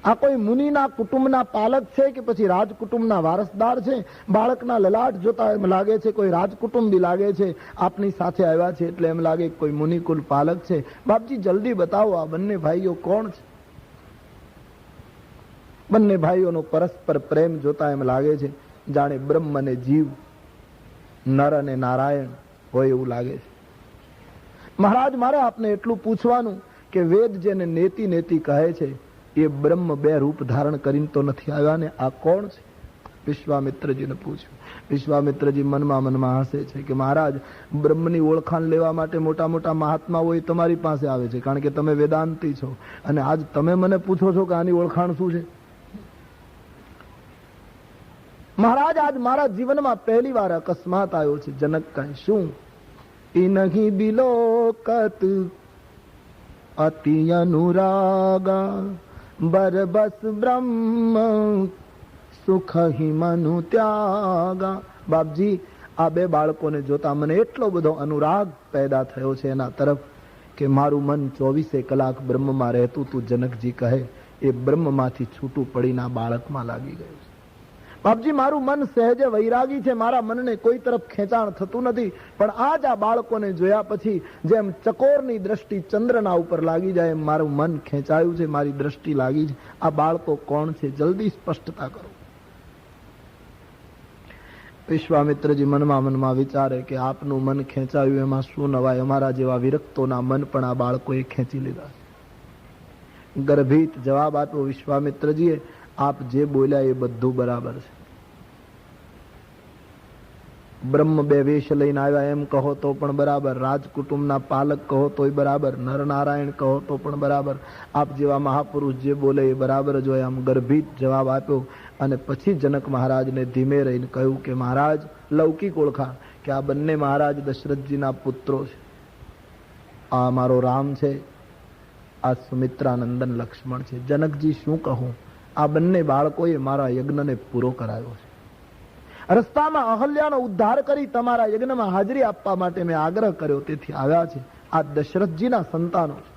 આ કોઈ મુનિના કુટુંબના પાલક છે કે પછી રાજકુટુંબના વારસદાર છે? બાળકના લલાટ જોતા એમ લાગે છે કોઈ રાજકુટુંબી લાગે છે. આપની સાથે આવ્યા છે એટલે એમ લાગે કોઈ મુનિકુલ પાલક છે. બાપજી જલ્દી બતાવો, આ બંને ભાઈઓ કોણ છે? બંને ભાઈઓનો પરસ્પર પ્રેમ જોતા એમ લાગે છે જાણે બ્રહ્મ અને જીવ, નર અને નારાયણ હોય એવું લાગે છે. મહારાજ, મારે આપને એટલું પૂછવાનું કે વેદ જેને નેતિ નેતિ કહે છે એ બ્રહ્મ બે રૂપ ધારણ કરીને તો નથી આવ્યા ને? આ કોણ છે? વિશ્વામિત્રજીને પૂછ્યું. વિશ્વામિત્રજી મનમાં હસે છે કે મહારાજ, બ્રહ્મની ઓળખાણ લેવા માટે મોટા મોટા મહાત્માઓ તમારી પાસે આવે છે, કારણ કે તમે વેદાંતી છો, અને આજ તમે મને પૂછો છો કે આની ઓળખાણ શું છે? મહારાજ, આજ મારા જીવનમાં પહેલી વાર અકસ્માત આવ્યો છે. જનક કહે, શું? ઇનહી બિલોકત અતિ અનુરાગા બરબસ બ્રહ્મ સુખ હિ મનુ ત્યાગા. બાપજી, આ બે બાળકોને જોતા મને એટલો બધો અનુરાગ પેદા થયો છે એના તરફ કે મારું મન 24 કલાક બ્રહ્મમાં રહેતું તું. જનકજી કહે એ બ્રહ્મમાંથી છૂટું પડીને આ બાળકમાં લાગી ગયું છે. બાપજી, મારું મન સહેજે વૈરાગી છે, મારા મનને કોઈ તરફ ખેંચાણ થતું નથી, પણ આજ આ બાળકોને જોયા પછી જેમ ચકોરની દ્રષ્ટિ ચંદ્રના ઉપર લાગી જાય એમ મારું મન ખેંચાયું છે, મારી દ્રષ્ટિ લાગી છે. આ બાળકો કોણ છે? જલ્દી સ્પષ્ટતા કરો. વિશ્વામિત્રજી મનમાં વિચારે કે આપનું મન ખેંચાયું એમાં શું નવાય? અમારા જેવા વિરક્તોના મન પણ આ બાળકોએ ખેંચી લીધા. ગર્ભિત જવાબ આપ્યો વિશ્વામિત્રજીએ, આપ જે બોલ્યા એ બધું બરાબર છે. બ્રહ્મ બે વેશ લઈને આવ્યા એમ કહો તો પણ બરાબર, રાજકુટુંબના પાલક કહો તોય બરાબર, નરનારાયણ કહો તો પણ બરાબર, આપ જેવા મહાપુરુષ જે બોલે એ બરાબર જ હોય. આમ ગર્ભિત જવાબ આપ્યો. અને પછી જનક મહારાજને ધીમે રહીને કહ્યું કે મહારાજ, લૌકિક ઓળખાણ કે આ બંને મહારાજ દશરથજીના પુત્રો છે. આ મારો રામ છે, આ સુમિત્રાનંદન લક્ષ્મણ છે. જનકજી, શું કહું? આ બંને બાળકોએ મારા યજ્ઞને પૂરો કરાયો છે. રસ્તામાં અહલ્યાનો ઉદ્ધાર કરી તમારા યજ્ઞમાં હાજરી આપવા માટે મેં આગ્રહ કર્યો, તેથી આવ્યા છે. આ દશરથજીના સંતાનો છે.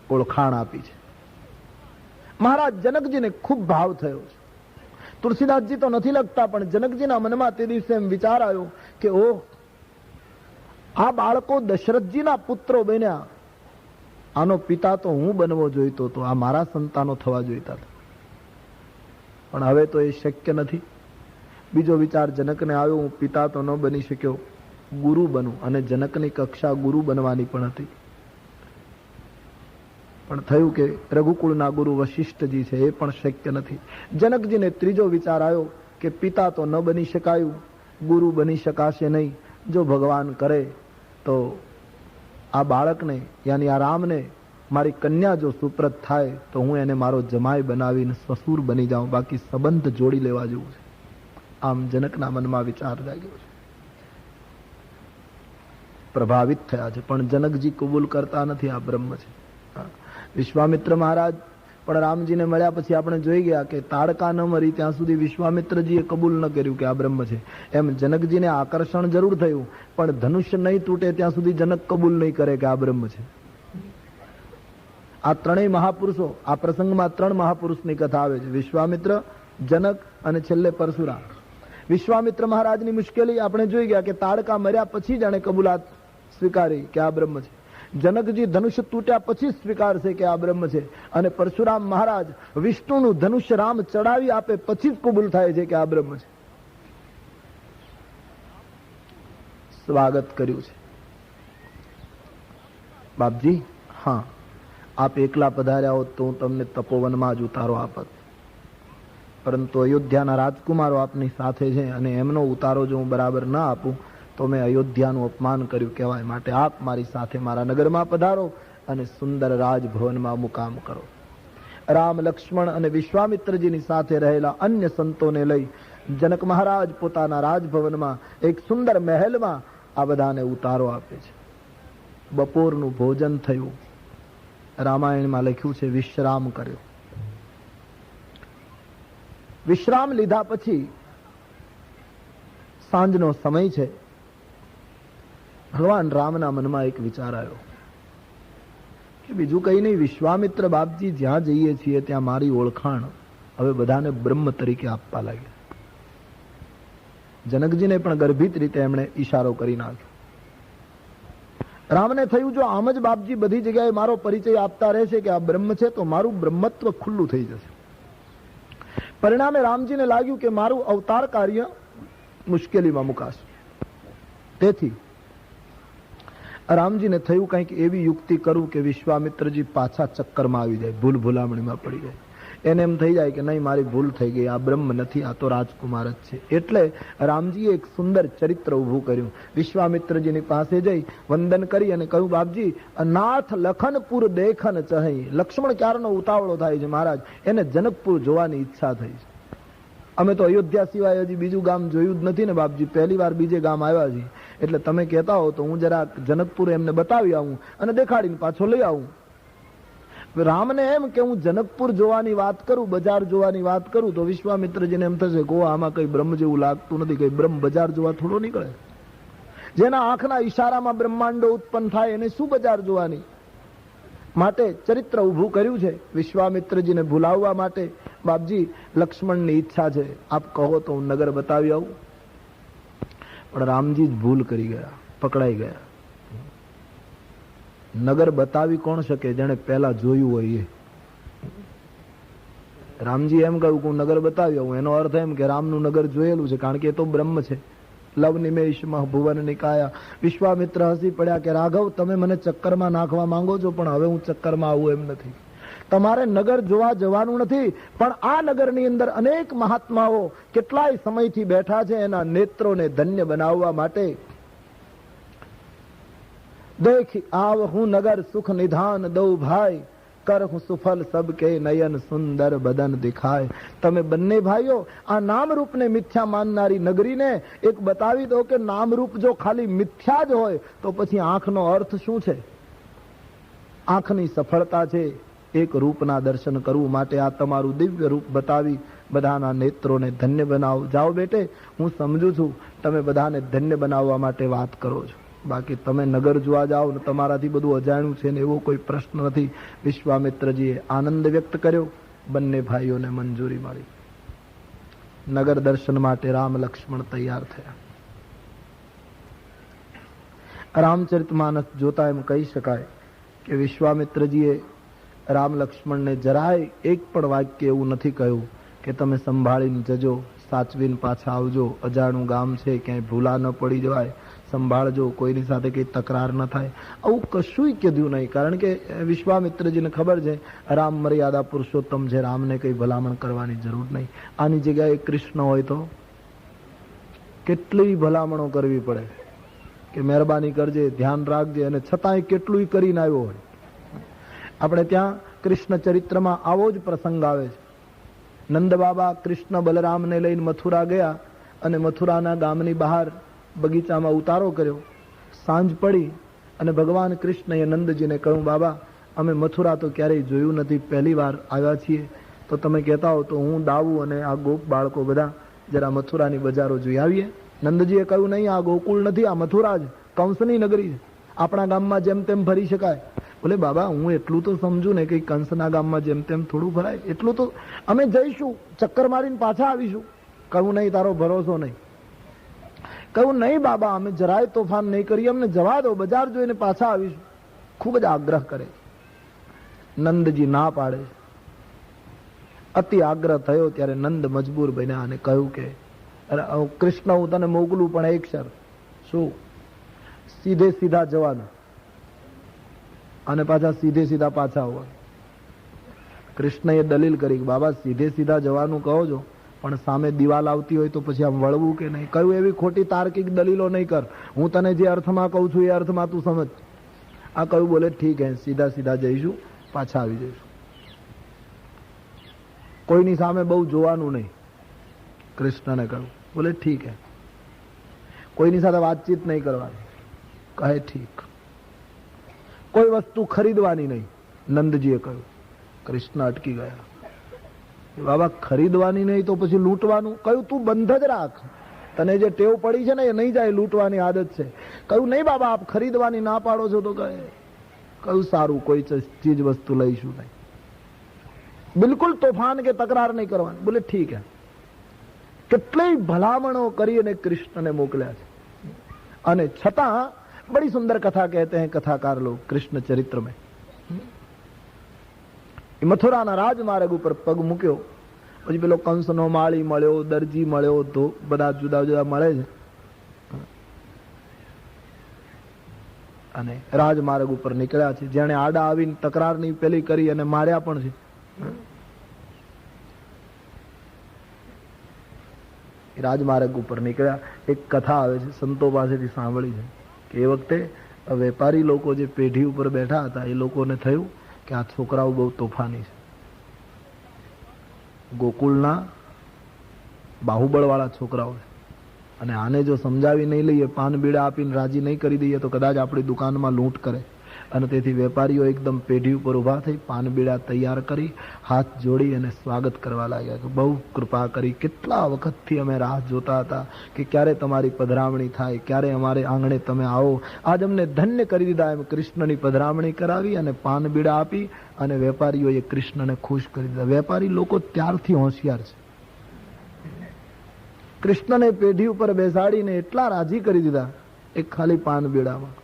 ઓળખાણ આપી છે. મહારાજ જનકજીને ખૂબ ભાવ થયો છે. તુલસીદાસજી તો નથી લખતા, પણ જનકજીના મનમાં તે દિવસે એમ વિચાર આવ્યો કે ઓહ, આ બાળકો દશરથજીના પુત્રો બન્યા, આનો પિતા તો હું બનવો જોઈતો હતો, આ મારા સંતાનો થવા જોઈતા હતા, પણ હવે તો એ શક્ય નથી. બીજો વિચાર જનકને આવ્યો, હું પિતા તો ન બની શક્યો, ગુરુ બનું. અને જનકની કક્ષા ગુરુ બનવાની પણ હતી, પણ થયું કે રઘુકુળના ગુરુ વશિષ્ઠજી છે, એ પણ શક્ય નથી. જનકજીને ત્રીજો વિચાર આવ્યો કે પિતા તો ન બની શકાયું, ગુરુ બની શકાશે નહીં. જો ભગવાન કરે તો આ બાળકને યાની આ રામને મારી કન્યા જો સુપ્રત થાય તો હું એને મારો જમાઈ બનાવીને સસુર બની જાઉં, બાકી સંબંધ જોડી લેવા જેવું છે. આમ જનકના મનમાં વિચાર જાગ્યો છે. પ્રભાવિત થયા છે, પણ જનકજી કબૂલ કરતા નથી આ બ્રહ્મ છે. વિશ્વામિત્ર મહારાજ પણ રામજીને મળ્યા પછી આપણે જોઈ ગયા કે તાડકા ન મરી ત્યાં સુધી વિશ્વામિત્રજીએ કબૂલ ન કર્યું કે આ બ્રહ્મ છે. એમ જનકજીને આકર્ષણ જરૂર થયું, પણ ધનુષ્ય નહીં તૂટે ત્યાં સુધી જનક કબૂલ નહીં કરે કે આ બ્રહ્મ છે. આ ત્રણેય મહાપુરુષો, આ પ્રસંગમાં 3 મહાપુરુષની કથા આવે છે, વિશ્વામિત્ર, જનક અને છેલ્લે પરશુરામ. વિશ્વામિત્ર મહારાજની મુશ્કેલી આપણે જોઈ ગયા કે તાડકા મર્યા પછી જાણે કબૂલાત સ્વીકારી કે આ બ્રહ્મ છે. જનકજી ધનુષ્ય તૂટ્યા પછી સ્વીકારશે કે આ બ્રહ્મ છે, અને પરશુરામ મહારાજ વિષ્ણુનું ધનુષ્ય રામ ચડાવી આપે પછી જ કબૂલ થાય છે કે આ બ્રહ્મ છે. સ્વાગત કર્યું છે. બાપજી, હા, આપ એકલા પધાર્યા હોત તો હું તમને તપોવનમાં જ ઉતારો આપત, પરંતુ અયોધ્યાના રાજકુમારો આપની સાથે છે અને એમનો ઉતારો જો હું બરાબર ના આપું તો મેં અયોધ્યાનું અપમાન કર્યું કહેવાય. માટે આપ મારી સાથે મારા નગરમાં પધારો અને સુંદર રાજભવનમાં મુકામ કરો. રામ, લક્ષ્મણ અને વિશ્વામિત્રજીની સાથે રહેલા અન્ય સંતોને લઈ જનક મહારાજ પોતાના રાજભવનમાં એક સુંદર મહેલમાં આ બધાને ઉતારો આપે છે. બપોરનું ભોજન થયું. રામાયણમાં લખ્યું છે વિશ્રામ કર્યો. વિશ્રામ લીધા પછી સાંજનો સમય છે. ભગવાન રામના મનમાં એક વિચાર આવ્યો કે બીજું કઈ નહીં, વિશ્વામિત્ર બાપજી જ્યાં જઈએ છીએ ત્યાં મારી ઓળખાણ હવે બધાને બ્રહ્મ તરીકે આપવા લાગ્યા. જનકજીને પણ ગર્ભિત રીતે એમણે ઈશારો કરી નાખ્યો. રામને થયું જો આમ જ બાપજી બધી જગ્યાએ મારો પરિચય આપતા રહેશે કે આ બ્રહ્મ છે તો મારું બ્રહ્મત્વ ખુલ્લું થઈ જશે. પરિણામે રામજીને લાગ્યું કે મારું અવતાર કાર્ય મુશ્કેલીમાં મુકાશે. તેથી રામજીને થયું કંઈક એવી યુક્તિ કરું કે વિશ્વામિત્રજી પાછા ચક્કરમાં આવી જાય, ભૂલ ભૂલામણીમાં પડી જાય. એને એમ થઈ જાય કે નહીં, મારી ભૂલ થઈ ગઈ, આ બ્રહ્મ નથી, આ તો રાજકુમાર જ છે. એટલે રામજીએ એક સુંદર ચરિત્ર ઊભું કર્યું. વિશ્વામિત્રજીની પાસે જઈ વંદન કરી અને કહ્યું, બાપજી, નાથ લખનપુર દેખન ચહઈ. લક્ષ્મણ ક્યારનો ઉતાવળો થાય છે મહારાજ, એને જનકપુર જોવાની ઈચ્છા થઈ છે. અમે તો અયોધ્યા સિવાય હજી બીજું ગામ જોયું જ નથી ને બાપજી, પહેલી વાર બીજે ગામ આવ્યા છીએ. એટલે તમે કહેતા હો તો હું જરા જનકપુર એમને બતાવી આવું અને દેખાડીને પાછો લઈ આવું. રામને એમ કે હું જનકપુર જોવાની વાત કરું, બજાર જોવાની વાત કરું તો વિશ્વામિત્રજીને એમ થશે કે આમાં કઈ બ્રહ્મ જેવું લાગતું નથી, કઈ બ્રહ્મ બજાર જોવા થોડો નીકળે. જેના આંખના ઈશારામાં બ્રહ્માંડો ઉત્પન્ન થાય એને શું બજાર જોવાની. માટે ચરિત્ર ઊભું કર્યું છે વિશ્વામિત્રજીને ભૂલાવવા માટે. બાપજી, લક્ષ્મણની ઈચ્છા છે, આપ કહો તો હું નગર બતાવી આવું. પણ રામજી જ ભૂલ કરી ગયા, પકડાઈ ગયા. નગર બતાવી કોણ શકે જેને પહેલા જોયું હોય એ. રામજી એમ કહ્યું કે હું નગર બતાવી આવું, એનો અર્થ એમ કે રામનું નગર જોયેલું છે, કારણ કે એ તો બ્રહ્મ છે. લવ નિમેષમાં ભુવન નિકાયા. વિશ્વામિત્ર હસી પડ્યા કે રાઘવ, તમે મને ચક્કરમાં નાખવા માંગો છો, પણ હવે હું ચક્કરમાં આવું એમ નથી. તમારે નગર જોવા જવાનું નથી, પણ આ નગરની અંદર અનેક મહાત્માઓ કેટલાય સમયથી બેઠા છે, એના નેત્રોને ધન્ય બનાવવા માટે દેખ આવ હું નગર સુખ નિધાન દઉ ભાઈ, કર હું સુફલ સબકે નયન સુંદર બદન દિખાય. તમે બંને ભાઈઓ આ નામરૂપને મિથ્યા માનનારી નગરીને એક બતાવી દો કે નામરૂપ જો ખાલી મિથ્યા જ હોય તો પછી આંખનો અર્થ શું છે. આંખની સફળતા છે એક રૂપના દર્શન કરવું. માટે આ તમારું દિવ્ય રૂપ બતાવી બધાના નેત્રોને ધન્ય બનાવો. જાઓ બેટે, હું સમજુ છું તમે બધાને ધન્ય બનાવવા માટે વાત કરો છો, બાકી તમે નગર જોવા જાઓ ને તમારાથી બધું અજાણ્યું છે ને એવો કોઈ પ્રશ્ન નથી. વિશ્વામિત્રજીએ આનંદ વ્યક્ત કર્યો. બંને ભાઈઓને મંજૂરી મળી. નગર દર્શન માટે રામ લક્ષ્મણ તૈયાર થયા. રામચરિતમાનસ જોતા એમ કહી શકાય કે વિશ્વામિત્રજીએ રામ લક્ષ્મણને જરાય એક પણ વાક્ય એવું નથી કહ્યું કે તમે સંભાળીને જજો, સાચવીને પાછા આવજો, અજાણું ગામ છે, ક્યાંય ભૂલા ન પડી જવાય, સંભાળજો, કોઈની સાથે કઈ તકરાર ન થાય, આવું કશું કીધું નહીં. કારણ કે વિશ્વામિત્રજીને ખબર છે રામ મર્યાદા પુરુષોત્તમ છે, રામને કઈ ભલામણ કરવાની જરૂર નહીં. આની જગ્યાએ કૃષ્ણ હોય તો કેટલી ભલામણો કરવી પડે કે મહેરબાની કરજે, ધ્યાન રાખજે, અને છતાંય કેટલું કરીને આવ્યો હોય. આપણે ત્યાં કૃષ્ણ ચરિત્રમાં આવો જ પ્રસંગ આવે છે. નંદ બાબા કૃષ્ણ બલરામને લઈને મથુરા ગયા અને મથુરાના ગામની બહાર બગીચામાં ઉતારો કર્યો. સાંજ પડી અને ભગવાન કૃષ્ણએ નંદજીને કહ્યું, બાબા, અમે મથુરા તો ક્યારેય જોયું નથી, પહેલી વાર આવ્યા છીએ, તો તમે કહેતા હો તો હું દાવું અને આ ગોપ બાળકો બધા જરા મથુરાની બજારો જોઈ આવીએ. નંદજીએ કહ્યું, નહીં, આ ગોકુળ નથી, આ મથુરા જ કંસની નગરી છે, આપણા ગામમાં જેમ તેમ ફરી શકાય. બોલે બાબા હું એટલું તો સમજુ ને કે કંસના ગામમાં જેમ તેમ થોડું ભરાય, એટલું તો અમે જઈશું, ચક્કર મારીને પાછા આવીશું. કહું નહીં, તારો ભરોસો નહીં. કહું નહીં બાબા, અમે જરાય તોફાન નહીં કરીએ, અમને જવા દો, બજાર જોઈને પાછા આવીશું. ખૂબ જ આગ્રહ કરે. નંદજી ના પાડે. અતિ આગ્રહ થયો ત્યારે નંદ મજબૂર બન્યા અને કહ્યું કે કૃષ્ણ હું તને મોકલું પણ એક શરત. શું? સીધે સીધા જવાનું અને પાછા સીધે સીધા પાછા આવવાનું. કૃષ્ણએ દલીલ કરી બાબા સીધે સીધા જવાનું કહો છો પણ સામે દિવાલ આવતી હોય તો પછી આમ વળવું કે નહીં. કયું એવી ખોટી તાર્કિક દલીલો નહીં કર, હું તને જે અર્થમાં કહું છું એ અર્થમાં તું સમજ. આ કયું બોલે ઠીક હે, સીધા સીધા જઈશું, પાછા આવી જઈશું. કોઈની સામે બહુ જોવાનું નહીં. કૃષ્ણને કહ્યું બોલે ઠીક હે. કોઈની સાથે વાતચીત નહીં કરવાની. કહે ઠીક. કોઈ વસ્તુ ખરીદવાની નહીં. નંદજીએ કહ્યું. કૃષ્ણ અટકી ગયા. બાબા ખરીદવાની નહીં તો પછી લૂંટવાનું? કહ્યું તું બંધ જ રાખ, તને જે ટેવ પડી છે ને એ નહીં જાય, લૂંટવાની આદત છે. કહ્યું નહીં બાબા આપ ખરીદવાની ના પાડો છો તો કહે. કહ્યું સારું, કોઈ ચીજ વસ્તુ લઈશું નહીં, બિલકુલ તોફાન કે તકરાર નહીં કરવાની. બોલે ઠીક હે. કેટલી ભલામણો કરી અને કૃષ્ણને મોકલ્યા છે, અને છતાં બડી સુંદર કથા કહેતે હૈ કથાકાર લોગ કૃષ્ણ ચરિત્ર में. મથુરાના રાજમાર્ગ ઉપર પગ મૂક્યો પછી પેલો કંસનો માળી મળ્યો, દરજી મળ્યો, તો બધા જુદા જુદા મળે છે અને રાજમાર્ગ ઉપર નીકળ્યા છે. જેણે આડા આવીને તકરારની પેલી કરી અને માર્યા પણ છે. રાજમાર્ગ ઉપર નીકળ્યા. એક કથા આવે છે, સંતો પાસેથી સાંભળી છે કે એ વખતે વેપારી લોકો જે પેઢી ઉપર બેઠા હતા એ લોકોને થયું કે આ છોકરાઓ બહુ તોફાની છે. ગોકુળના બાહુબળવાળા છોકરાઓ છે અને આને જો સમજાવી નહીં લઈએ, પાન બીડા આપીને રાજી નહીં કરી દઈએ તો કદાચ આપણી દુકાનમાં લૂંટ કરે. અને તેથી વેપારીઓ એકદમ પેઢી ઉપર ઉભા થઈ પાન બીડા તૈયાર કરી હાથ જોડી અને સ્વાગત કરવા લાગ્યા કે બહુ કૃપા કરી, કેટલા વખતથી અમે રાહ જોતા હતા કે ક્યારે તમારી પધરામણી થાય, ક્યારે અમારે આંગણે તમે આવો. આજ અમને ધન્ય કરી દીધા. એમ કૃષ્ણની પધરામણી કરાવી અને પાન બીડા આપી અને વેપારીઓએ કૃષ્ણને ખુશ કરી દીધા. વેપારી લોકો ત્યારથી હોશિયાર છે. કૃષ્ણને પેઢી ઉપર બેસાડીને એટલા રાજી કરી દીધા એક ખાલી પાન બીડામાં.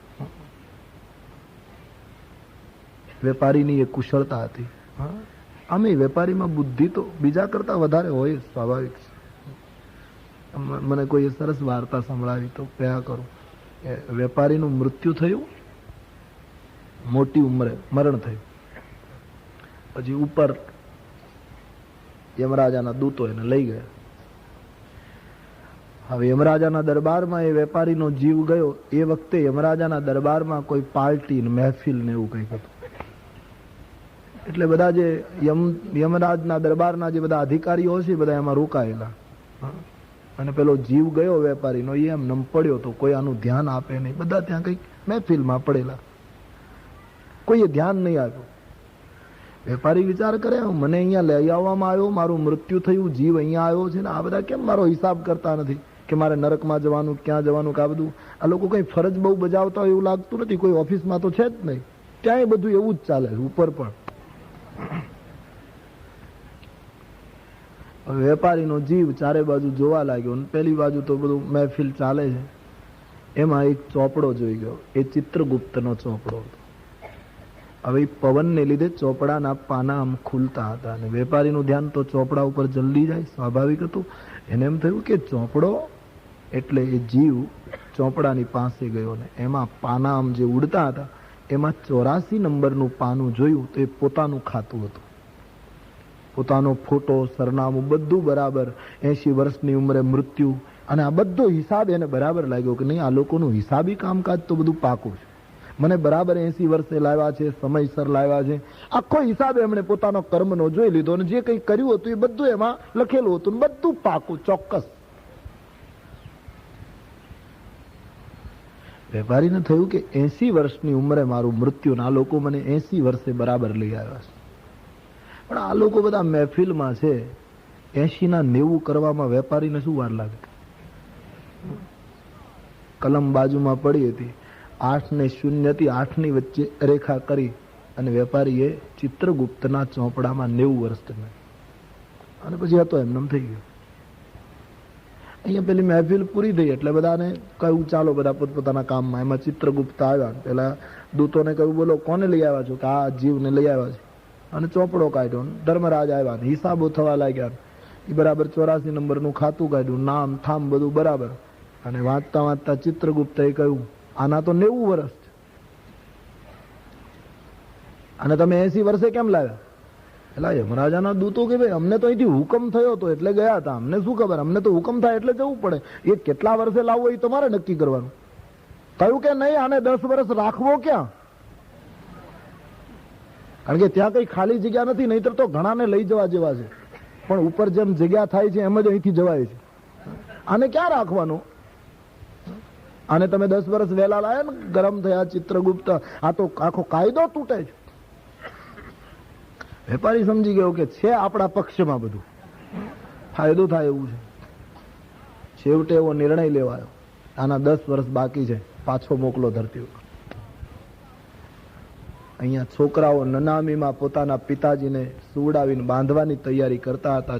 વેપારીની એ કુશળતા હતી. આમે વેપારીમાં બુદ્ધિ તો બીજા કરતા વધારે હોય, સ્વાભાવિક છે. મને કોઈ સરસ વાર્તા સંભળાવી તો કહ્યા કરું. વેપારીનું મૃત્યુ થયું, મોટી ઉંમરે મરણ થયું. પછી ઉપર યમરાજાના દૂતો એને લઈ ગયા. હવે યમરાજાના દરબારમાં એ વેપારીનો જીવ ગયો. એ વખતે યમરાજાના દરબારમાં કોઈ પાર્ટી મહેફિલ ને એવું કંઈક હતું. એટલે બધા જે યમરાજના દરબારના જે બધા અધિકારીઓ છે બધા એમાં રોકાયેલા. અને પેલો જીવ ગયો વેપારીનો, એ એમ નમ પડ્યો તો કોઈ આનું ધ્યાન આપે નહીં. બધા ત્યાં કંઈક મહેફિલમાં પડેલા, કોઈએ ધ્યાન નહીં આપ્યું. વેપારી વિચાર કરે મને અહીંયા લઈ આવવામાં આવ્યો, મારું મૃત્યુ થયું, જીવ અહીંયા આવ્યો છે ને આ બધા કેમ મારો હિસાબ કરતા નથી કે મારે નરકમાં જવાનું, ક્યાં જવાનું, કે આ બધું આ લોકો કઈ ફરજ બહુ બજાવતા હોય એવું લાગતું નથી. કોઈ ઓફિસમાં તો છે જ નહીં, ત્યાંય બધું એવું જ ચાલે ઉપર પણ. વેપારીનો જીવ ચારે બાજુ જોવા લાગ્યો. પેલી બાજુ તો બધું મહેફિલ ચાલે છે, એમાં એક ચોપડો જોઈ ગયો. એ ચિત્રગુપ્તનો ચોપડો હતો. હવે પવનને લીધે ચોપડાના પાના આમ ખુલતા હતા અને વેપારીનું ધ્યાન તો ચોપડા ઉપર જલ્દી જાય, સ્વાભાવિક હતું. એને એમ થયું કે ચોપડો એટલે એ જીવ ચોપડાની પાસે ગયો ને એમાં પાના આમ જે ઉડતા હતા એમાં 84 નંબરનું પાનું જોયું તો એ પોતાનું ખાતું હતું. પોતાનો ફોટો, સરનામું બધું બરાબર, 80 વર્ષની ઉંમરે મૃત્યુ, અને આ બધો હિસાબ એને બરાબર લાગ્યો કે નહીં આ લોકોનું હિસાબી કામકાજ તો બધું પાકું છે. મને બરાબર 80 વર્ષે લાવ્યા છે, સમયસર લાવ્યા છે. આખો હિસાબ એમણે પોતાનો કર્મનો જોઈ લીધો અને જે કંઈ કર્યું હતું એ બધું એમાં લખેલું હતું, બધું પાકું ચોક્કસ. વેપારીને થયું કે 80 વર્ષની ઉંમરે મારું મૃત્યુ, આ લોકો મને 80 વર્ષે બરાબર લઈ આવ્યા છે. પણ આ લોકો બધા મહેફિલમાં છે, 80 ના 90 કરવામાં વેપારીને શું વાર લાગે? કલમ બાજુમાં પડી હતી, 8 ને 0 હતી, 8 ની વચ્ચે રેખા કરી અને વેપારીએ ચિત્રગુપ્તના ચોપડામાં 90 વર્ષ તમે અને પછી હતો એમનેમ થઈ ગયો. અહીંયા પેલી મહેફિલ પૂરી થઈ એટલે બધાને કહ્યું ચાલો બધા પોતપોતાના કામમાં. એમાં ચિત્રગુપ્ત આવ્યા. પેલા દૂતોને કહ્યું બોલો કોને લઈ આવ્યા છો? કે આ જીવને લઈ આવ્યા છે. અને ચોપડો કાઢ્યો. ધર્મરાજ આવ્યા, હિસાબો થવા લાગ્યા. એ બરાબર 84 નંબરનું ખાતું કાઢ્યું, નામ થામ બધું બરાબર. અને વાંચતા વાંચતા ચિત્રગુપ્તએ કહ્યું આના તો 90 વર્ષ છે અને તમે 80 વર્ષે કેમ લાવ્યા? એટલે યમરાજાના દૂતો કે ભાઈ અમને તો અહીંથી હુકમ થયો હતો એટલે ગયા હતા, અમને શું ખબર, અમને તો હુકમ થાય એટલે જવું પડે. એ કેટલા વર્ષે લાવવો એ તમારે નક્કી કરવાનું. કહ્યું કે નહીં, આને 10 વર્ષ રાખવો ક્યાં? કારણ કે ત્યાં કઈ ખાલી જગ્યા નથી, નહીતર તો ઘણાને લઈ જવા જેવા છે. પણ ઉપર જેમ જગ્યા થાય છે એમ જ અહીંથી જવાય છે. આને ક્યાં રાખવાનું? આને તમે 10 વર્ષ વહેલા લાયા ને, ગરમ થયા ચિત્રગુપ્ત, આ તો આખો કાયદો તૂટે છે. વેપારી સમજી ગયો કે છે આપણા પક્ષમાં બધું, ફાયદો થાય એવું છે. છેવટે એવો નિર્ણય લેવાયો આના 10 વર્ષ બાકી છે, પાછો મોકલો ધરતી ઉપર. અહીંયા છોકરાઓ નનામીમાં પોતાના પિતાજીને સુવડાવીને બાંધવાની તૈયારી કરતા હતા.